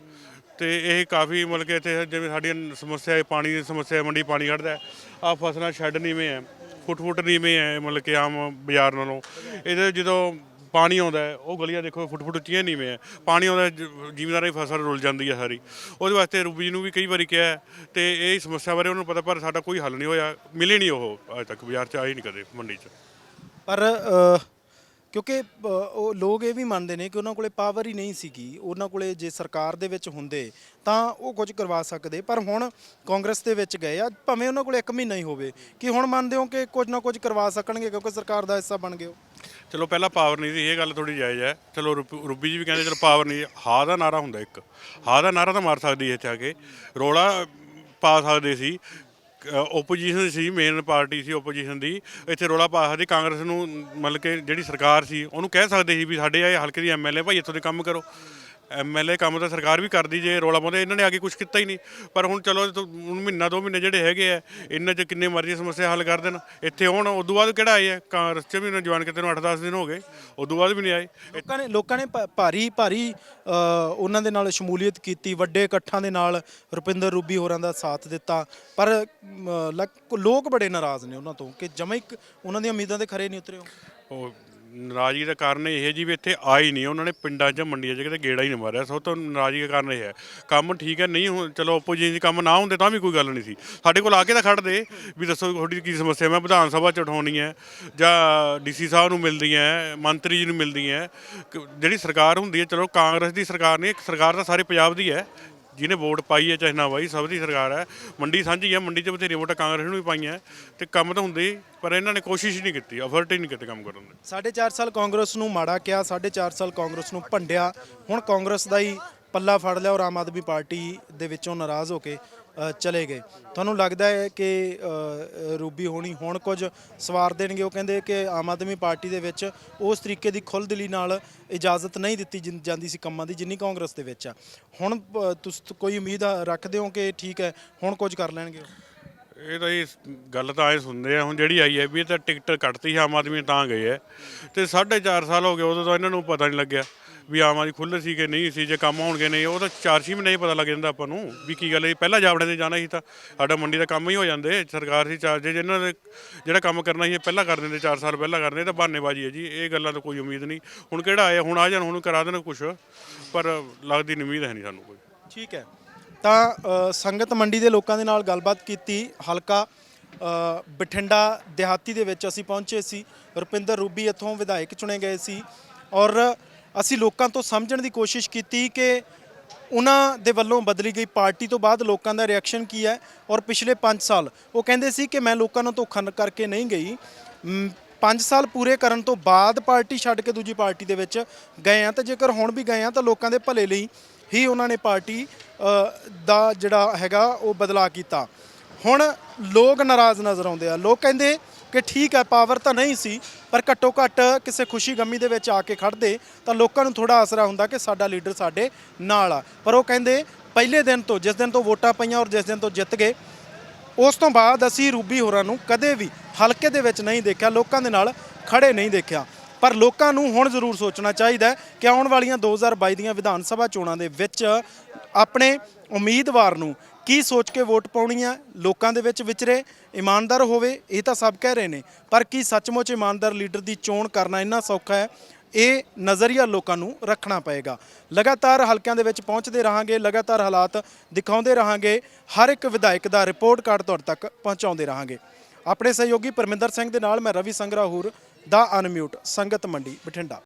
ਤੇ ਇਹ ਕਾਫੀ ਮਤਲਬ ਕਿ ਇੱਥੇ ਜਿਵੇਂ ਸਾਡੀਆਂ ਸਮੱਸਿਆ ਪਾਣੀ ਦੀ ਸਮੱਸਿਆ, ਮੰਡੀ ਪਾਣੀ ਖੜ੍ਹਦਾ, ਆ ਫਸਲਾਂ ਸ਼ੈੱਡ ਨੀਵੇਂ ਹੈ, ਫੁੱਟ ਨੀਵੇਂ ਹੈ ਮਤਲਬ ਕਿ ਆਮ ਬਾਜ਼ਾਰ ਨਾਲੋਂ। ਇਹਦੇ ਜਦੋਂ ਪਾਣੀ ਆਉਂਦਾ ਉਹ ਗਲੀਆਂ ਦੇਖੋ ਫੁੱਟ ਉੱਚੀਆਂ ਨੀਵੇਂ ਹੈ, ਪਾਣੀ ਆਉਂਦਾ ਜ਼ਿਮੀਂਦਾਰਾਂ ਦੀ ਫਸਲ ਰੁਲ ਜਾਂਦੀ ਹੈ ਸਾਰੀ। ਉਹਦੇ ਵਾਸਤੇ ਰੂਬੀ ਨੂੰ ਵੀ ਕਈ ਵਾਰੀ ਕਿਹਾ ਤੇ ਇਹ ਸਮੱਸਿਆ ਬਾਰੇ ਉਹਨੂੰ ਪਤਾ, ਪਰ ਸਾਡਾ ਕੋਈ ਹੱਲ ਨਹੀਂ ਹੋਇਆ, ਮਿਲੇ ਨਹੀਂ ਉਹ ਅੱਜ ਤੱਕ ਬਾਜ਼ਾਰ 'ਚ ਆਏ ਨਹੀਂ ਕਦੇ ਮੰਡੀ 'ਚ। ਪਰ ਕਿਉਂਕਿ ਉਹ ਲੋਕ ਇਹ ਵੀ ਮੰਨਦੇ ਨੇ ਕਿ ਉਹਨਾਂ ਕੋਲੇ ਪਾਵਰ ਹੀ ਨਹੀਂ ਸੀਗੀ, ਉਹਨਾਂ ਕੋਲੇ ਜੇ ਸਰਕਾਰ ਦੇ ਵਿੱਚ ਹੁੰਦੇ ਤਾਂ ਉਹ ਕੁਝ ਕਰਵਾ ਸਕਦੇ, ਪਰ ਹੁਣ ਕਾਂਗਰਸ ਦੇ ਵਿੱਚ ਗਏ ਆ, ਭਾਵੇਂ ਉਹਨਾਂ ਕੋਲੇ 1 ਮਹੀਨਾ ਹੀ ਹੋਵੇ, ਕਿ ਹੁਣ ਮੰਨਦੇ ਹੋ ਕਿ ਕੁਝ ਨਾ ਕੁਝ ਕਰਵਾ ਸਕਣਗੇ ਕਿਉਂਕਿ ਸਰਕਾਰ ਦਾ ਹਿੱਸਾ ਬਣ ਗਏ ਹੋ? ਚਲੋ ਪਹਿਲਾਂ ਪਾਵਰ ਨਹੀਂ ਸੀ, ਇਹ ਗੱਲ ਥੋੜੀ ਜਾਇਜ਼ ਹੈ। ਚਲੋ ਰੂਬੀ ਜੀ ਵੀ ਕਹਿੰਦੇ ਚਲੋ ਪਾਵਰ ਨਹੀਂ, ਹਾਂ ਦਾ ਨਾਰਾ ਹੁੰਦਾ ਇੱਕ, ਹਾਂ ਦਾ ਨਾਰਾ ਤਾਂ ਮਾਰ ਸਕਦੀ ਇੱਥੇ ਆ ਕੇ, ਰੌਲਾ ਪਾ ਸਕਦੇ ਸੀ। ਓਪੋਜੀਸ਼ਨ ਸੀ, ਮੇਨ ਪਾਰਟੀ ਸੀ ਓਪੋਜੀਸ਼ਨ ਦੀ, ਇੱਥੇ ਰੌਲਾ ਪਾ ਸਕਦੀ। ਕਾਂਗਰਸ ਨੂੰ ਮਤਲਬ ਕਿ ਜਿਹੜੀ ਸਰਕਾਰ ਸੀ ਉਹਨੂੰ ਕਹਿ ਸਕਦੇ ਸੀ ਵੀ ਸਾਡੇ ਇਹ ਹਲਕੇ ਦੀ MLA ਭਾਈ ਇੱਥੋਂ ਦੇ ਕੰਮ ਕਰੋ। MLA ਕੰਮ ਤਾਂ ਸਰਕਾਰ ਵੀ ਕਰਦੀ ਜੇ ਰੌਲਾ ਪਾਉਂਦੇ, ਇਹਨਾਂ ਨੇ ਆ ਕੇ ਕੁਝ ਕੀਤਾ ਹੀ ਨਹੀਂ। ਪਰ ਹੁਣ ਚਲੋ ਹੁਣ ਮਹੀਨਾ 2 ਮਹੀਨੇ ਜਿਹੜੇ ਹੈਗੇ ਆ, ਇਹਨਾਂ 'ਚ ਕਿੰਨੇ ਮਰਜ਼ੀ ਸਮੱਸਿਆ ਹੱਲ ਕਰ ਦੇਣ। ਇੱਥੇ ਹੁਣ ਉਦੋਂ ਬਾਅਦ ਕਿਹੜਾ ਆਏ ਆ, ਕਾਂਗਰਸ 'ਚ ਵੀ ਜੁਆਇਨ ਕੀਤੇ ਨੂੰ 8-10 ਦਿਨ ਹੋ ਗਏ, ਉਦੋਂ ਬਾਅਦ ਵੀ ਨਹੀਂ ਆਏ। ਲੋਕਾਂ ਨੇ ਭਾਰੀ ਉਹਨਾਂ ਦੇ ਨਾਲ ਸ਼ਮੂਲੀਅਤ ਕੀਤੀ, ਵੱਡੇ ਇਕੱਠਾਂ ਦੇ ਨਾਲ ਰੁਪਿੰਦਰ ਰੂਬੀ ਹੋਰਾਂ ਦਾ ਸਾਥ ਦਿੱਤਾ, ਪਰ ਲੋਕ ਬੜੇ ਨਾਰਾਜ਼ ਨੇ ਉਹਨਾਂ ਤੋਂ ਕਿ ਜਮਾਂ ਹੀ ਉਹਨਾਂ ਦੀਆਂ ਉਮੀਦਾਂ ਤੇ ਖਰੇ ਨਹੀਂ ਉਤਰੇ। ਉਹ ਨਾਰਾਜ਼ਗੀ ਦਾ ਕਾਰਨ ਇਹ ਹੈ ਜੀ ਵੀ ਇੱਥੇ ਆਏ ਨਹੀਂ, ਉਹਨਾਂ ਨੇ ਪਿੰਡਾਂ 'ਚ ਮੰਡੀਆਂ 'ਚ ਕਿਤੇ ਗੇੜਾ ਹੀ ਨਹੀਂ ਮਾਰਿਆ। ਸਭ ਤੋਂ ਨਾਰਾਜ਼ਗੀ ਦਾ ਕਾਰਨ ਇਹ ਹੈ। ਕੰਮ ਠੀਕ ਹੈ ਨਹੀਂ ਹੁਣ ਚਲੋ ਓਪੋਜੀਸ਼ਨ ਕੰਮ ਨਾ ਹੁੰਦੇ ਤਾਂ ਵੀ ਕੋਈ ਗੱਲ ਨਹੀਂ ਸੀ, ਸਾਡੇ ਕੋਲ ਆ ਕੇ ਤਾਂ ਖੜ੍ਹਦੇ ਵੀ ਦੱਸੋ ਤੁਹਾਡੀ ਕੀ ਸਮੱਸਿਆ, ਮੈਂ ਵਿਧਾਨ ਸਭਾ 'ਚ ਉਠਾਉਣੀ ਹੈ ਜਾਂ DC ਸਾਹਿਬ ਨੂੰ ਮਿਲਦੀ ਹੈ, ਮੰਤਰੀ ਜੀ ਨੂੰ ਮਿਲਦੀ ਹੈ। ਜਿਹੜੀ ਸਰਕਾਰ ਹੁੰਦੀ ਹੈ, ਚਲੋ ਕਾਂਗਰਸ ਦੀ ਸਰਕਾਰ ਨਹੀਂ, ਸਰਕਾਰ ਤਾਂ ਸਾਰੇ ਪੰਜਾਬ ਦੀ ਹੈ, ਜਿਹਨੇ ਵੋਟ ਪਾਈ ਹੈ ਚਾਹੇ ਨਾ ਪਾਈ, ਸਭ ਦੀ ਸਰਕਾਰ ਹੈ। ਮੰਡੀ ਸਾਂਝੀ ਹੈ, ਮੰਡੀ 'ਚ ਬਥੇਰੀਆਂ ਵੋਟਾਂ ਕਾਂਗਰਸ ਨੂੰ ਵੀ ਪਾਈਆਂ ਤੇ ਕੰਮ ਤਾਂ ਹੁੰਦੇ, ਪਰ ਇਹਨਾਂ ਨੇ ਕੋਸ਼ਿਸ਼ ਨਹੀਂ ਕੀਤੀ, ਐਫਰਟ ਹੀ ਨਹੀਂ ਕੀਤੇ ਕੰਮ ਕਰਨ ਦੇ। 4.5 ਸਾਲ ਕਾਂਗਰਸ ਨੂੰ ਮਾੜਾ ਕਿਹਾ, 4.5 ਸਾਲ ਕਾਂਗਰਸ ਨੂੰ ਭੰਡਿਆ, ਹੁਣ ਕਾਂਗਰਸ ਦਾ ਹੀ ਪੱਲਾ ਫੜ ਲਿਆ ਔਰ ਆਮ ਆਦਮੀ ਪਾਰਟੀ ਦੇ ਵਿੱਚੋਂ ਨਾਰਾਜ਼ ਹੋ ਕੇ ਚਲੇ ਗਏ। ਤੁਹਾਨੂੰ ਲੱਗਦਾ ਹੈ ਕਿ ਰੂਬੀ ਹੋਣੀ ਹੁਣ ਕੁਝ ਸਵਾਰ ਦੇਣਗੇ? ਉਹ ਕਹਿੰਦੇ ਕਿ ਆਮ ਆਦਮੀ ਪਾਰਟੀ ਦੇ ਵਿੱਚ ਉਸ ਤਰੀਕੇ ਦੀ ਖੁੱਲ੍ਹਦਿਲੀ ਨਾਲ ਇਜਾਜ਼ਤ ਨਹੀਂ ਦਿੱਤੀ ਜਾਂਦੀ ਸੀ ਕੰਮਾਂ ਦੀ ਜਿੰਨੀ ਕਾਂਗਰਸ ਦੇ ਵਿੱਚ ਆ। ਹੁਣ ਤੁਸੀਂ ਕੋਈ ਉਮੀਦ ਰੱਖਦੇ ਹੋ ਕਿ ਠੀਕ ਹੈ ਹੁਣ ਕੁਝ ਕਰ ਲੈਣਗੇ? ਇਹ ਤਾਂ ਇਹ ਗੱਲ ਤਾਂ ਐਂ ਸੁਣਦੇ ਆ, ਹੁਣ ਜਿਹੜੀ ਆਈ ਹੈ ਵੀ ਇਹ ਤਾਂ ਟਿਕਟ ਕੱਟਤੀ ਸੀ ਆਮ ਆਦਮੀ ਤਾਂ ਗਏ ਹੈ, ਤੇ 4.5 ਸਾਲ ਹੋ ਗਏ, ਉਦੋਂ ਤਾਂ ਇਹਨਾਂ ਨੂੰ ਪਤਾ ਨਹੀਂ ਲੱਗਿਆ ਵੀ ਆਮ ਆਦਮੀ ਖੁੱਲ੍ਹ ਸੀ ਕਿ ਨਹੀਂ ਸੀ, ਜੇ ਕੰਮ ਹੋਣਗੇ ਨਹੀਂ, ਉਹ ਤਾਂ 4-6 ਮਹੀਨੇ ਹੀ ਪਤਾ ਲੱਗ ਜਾਂਦਾ ਆਪਾਂ ਨੂੰ ਵੀ ਕੀ ਗੱਲ ਹੈ। ਪਹਿਲਾਂ ਜਾਵੜੇ ਤੇ ਜਾਣਾ ਸੀ ਤਾਂ ਸਾਡਾ ਮੰਡੀ ਦਾ ਕੰਮ ਹੀ ਹੋ ਜਾਂਦੇ, ਸਰਕਾਰ ਸੀ ਚਾਰਜ, ਜਿਹਨਾਂ ਨੇ ਜਿਹੜਾ ਕੰਮ ਕਰਨਾ ਸੀ ਪਹਿਲਾਂ ਕਰ ਦਿੰਦੇ, 4 ਸਾਲ ਪਹਿਲਾਂ ਕਰਦੇ, ਤਾਂ ਬਹਾਨੇਬਾਜ਼ੀ ਹੈ ਜੀ, ਇਹ ਗੱਲਾਂ ਤਾਂ ਕੋਈ ਉਮੀਦ ਨਹੀਂ। ਹੁਣ ਕਿਹੜਾ ਆਇਆ, ਹੁਣ ਆ ਜਾਣ, ਹੁਣ ਕਰਾ ਦੇਣ ਕੁਛ, ਪਰ ਲੱਗਦੀ ਨਹੀਂ, ਉਮੀਦ ਹੈ ਨਹੀਂ ਸਾਨੂੰ ਕੋਈ। ਠੀਕ ਹੈ, ਤਾਂ ਸੰਗਤ ਮੰਡੀ ਦੇ ਲੋਕਾਂ ਦੇ ਨਾਲ ਗੱਲਬਾਤ ਕੀਤੀ। ਹਲਕਾ ਬਠਿੰਡਾ ਦਿਹਾਤੀ ਦੇ ਵਿੱਚ ਅਸੀਂ ਪਹੁੰਚੇ ਸੀ, ਰੁਪਿੰਦਰ ਰੂਬੀ ਇੱਥੋਂ ਵਿਧਾਇਕ ਚੁਣੇ ਗਏ ਸੀ ਔਰ ਅਸੀਂ ਲੋਕਾਂ ਤੋਂ ਸਮਝਣ ਦੀ ਕੋਸ਼ਿਸ਼ ਕੀਤੀ ਕਿ ਉਹਨਾਂ ਦੇ ਵੱਲੋਂ ਬਦਲੀ ਗਈ ਪਾਰਟੀ ਤੋਂ ਬਾਅਦ ਲੋਕਾਂ ਦਾ ਰਿਐਕਸ਼ਨ ਕੀ ਹੈ। ਔਰ ਪਿਛਲੇ 5 ਸਾਲ ਉਹ ਕਹਿੰਦੇ ਸੀ ਕਿ ਮੈਂ ਲੋਕਾਂ ਨੂੰ ਧੋਖਾ ਕਰਕੇ ਨਹੀਂ ਗਈ, 5 ਸਾਲ ਪੂਰੇ ਕਰਨ ਤੋਂ ਬਾਅਦ ਪਾਰਟੀ ਛੱਡ ਕੇ ਦੂਜੀ ਪਾਰਟੀ ਦੇ ਵਿੱਚ ਗਏ ਆ, ਤਾਂ ਜੇਕਰ ਹੁਣ ਵੀ ਗਏ ਆ ਤਾਂ ਲੋਕਾਂ ਦੇ ਭਲੇ ਲਈ ਹੀ ਉਹਨਾਂ ਨੇ ਪਾਰਟੀ ਦਾ ਜਿਹੜਾ ਹੈਗਾ ਉਹ ਬਦਲਾਅ ਕੀਤਾ। ਹੁਣ ਲੋਕ ਨਾਰਾਜ਼ ਨਜ਼ਰ ਆਉਂਦੇ ਆ, ਲੋਕ ਕਹਿੰਦੇ ਕਿ ਠੀਕ ਹੈ ਪਾਵਰ ਤਾਂ ਨਹੀਂ ਸੀ, ਪਰ ਘੱਟੋ ਘੱਟ ਕਿਸੇ ਖੁਸ਼ੀ ਗਮੀ ਦੇ ਵਿੱਚ ਆ ਕੇ ਖੜਦੇ ਤਾਂ ਲੋਕਾਂ ਨੂੰ ਥੋੜਾ ਆਸਰਾ ਹੁੰਦਾ ਕਿ ਸਾਡਾ ਲੀਡਰ ਸਾਡੇ ਨਾਲ ਆ। ਪਰ ਉਹ ਕਹਿੰਦੇ ਪਹਿਲੇ ਦਿਨ ਤੋਂ, ਜਿਸ ਦਿਨ ਤੋਂ ਵੋਟਾਂ ਪਈਆਂ ਔਰ ਜਿਸ ਦਿਨ ਤੋਂ ਜਿੱਤ ਗਏ, ਉਸ ਤੋਂ ਬਾਅਦ ਅਸੀਂ ਰੂਬੀ ਹੋਰਾਂ ਨੂੰ ਕਦੇ ਵੀ ਹਲਕੇ ਦੇ ਵਿੱਚ ਨਹੀਂ ਦੇਖਿਆ, ਲੋਕਾਂ ਦੇ ਨਾਲ ਖੜੇ ਨਹੀਂ ਦੇਖਿਆ। ਪਰ ਲੋਕਾਂ ਨੂੰ ਹੁਣ ਜ਼ਰੂਰ ਸੋਚਣਾ ਚਾਹੀਦਾ ਕਿ ਆਉਣ ਵਾਲੀਆਂ 2022 ਦੀਆਂ ਵਿਧਾਨ ਸਭਾ ਚੋਣਾਂ ਦੇ ਵਿੱਚ ਆਪਣੇ ਉਮੀਦਵਾਰ ਨੂੰ ਕੀ ਸੋਚ ਕੇ ਵੋਟ ਪਾਉਣੀ ਆ। ਲੋਕਾਂ ਦੇ ਵਿੱਚ ਵਿਚਰੇ, ਇਮਾਨਦਾਰ ਹੋਵੇ, ਇਹ ਤਾਂ ਸਭ ਕਹਿ ਰਹੇ ਨੇ, ਪਰ ਕੀ ਸੱਚਮੁੱਚ ਇਮਾਨਦਾਰ ਲੀਡਰ ਦੀ ਚੋਣ ਕਰਨਾ ਇੰਨਾ ਸੌਖਾ ਹੈ? ਇਹ ਨਜ਼ਰੀਆ ਲੋਕਾਂ ਨੂੰ ਰੱਖਣਾ ਪਏਗਾ। ਲਗਾਤਾਰ ਹਲਕਿਆਂ ਦੇ ਵਿੱਚ ਪਹੁੰਚਦੇ ਰਹਾਂਗੇ, ਲਗਾਤਾਰ ਹਾਲਾਤ ਦਿਖਾਉਂਦੇ ਰਹਾਂਗੇ, ਹਰ ਇੱਕ ਵਿਧਾਇਕ ਦਾ ਰਿਪੋਰਟ ਕਾਰਡ ਤੁਹਾਡੇ ਤੱਕ ਪਹੁੰਚਾਉਂਦੇ ਰਹਾਂਗੇ। ਆਪਣੇ ਸਹਿਯੋਗੀ ਪਰਮਿੰਦਰ ਸਿੰਘ ਦੇ ਨਾਲ ਮੈਂ ਰਵੀ ਸੰਗਰਾਹੂਰ ਦਾ ਅਨਮਿਊਟ, ਸੰਗਤ ਮੰਡੀ ਬਠਿੰਡਾ।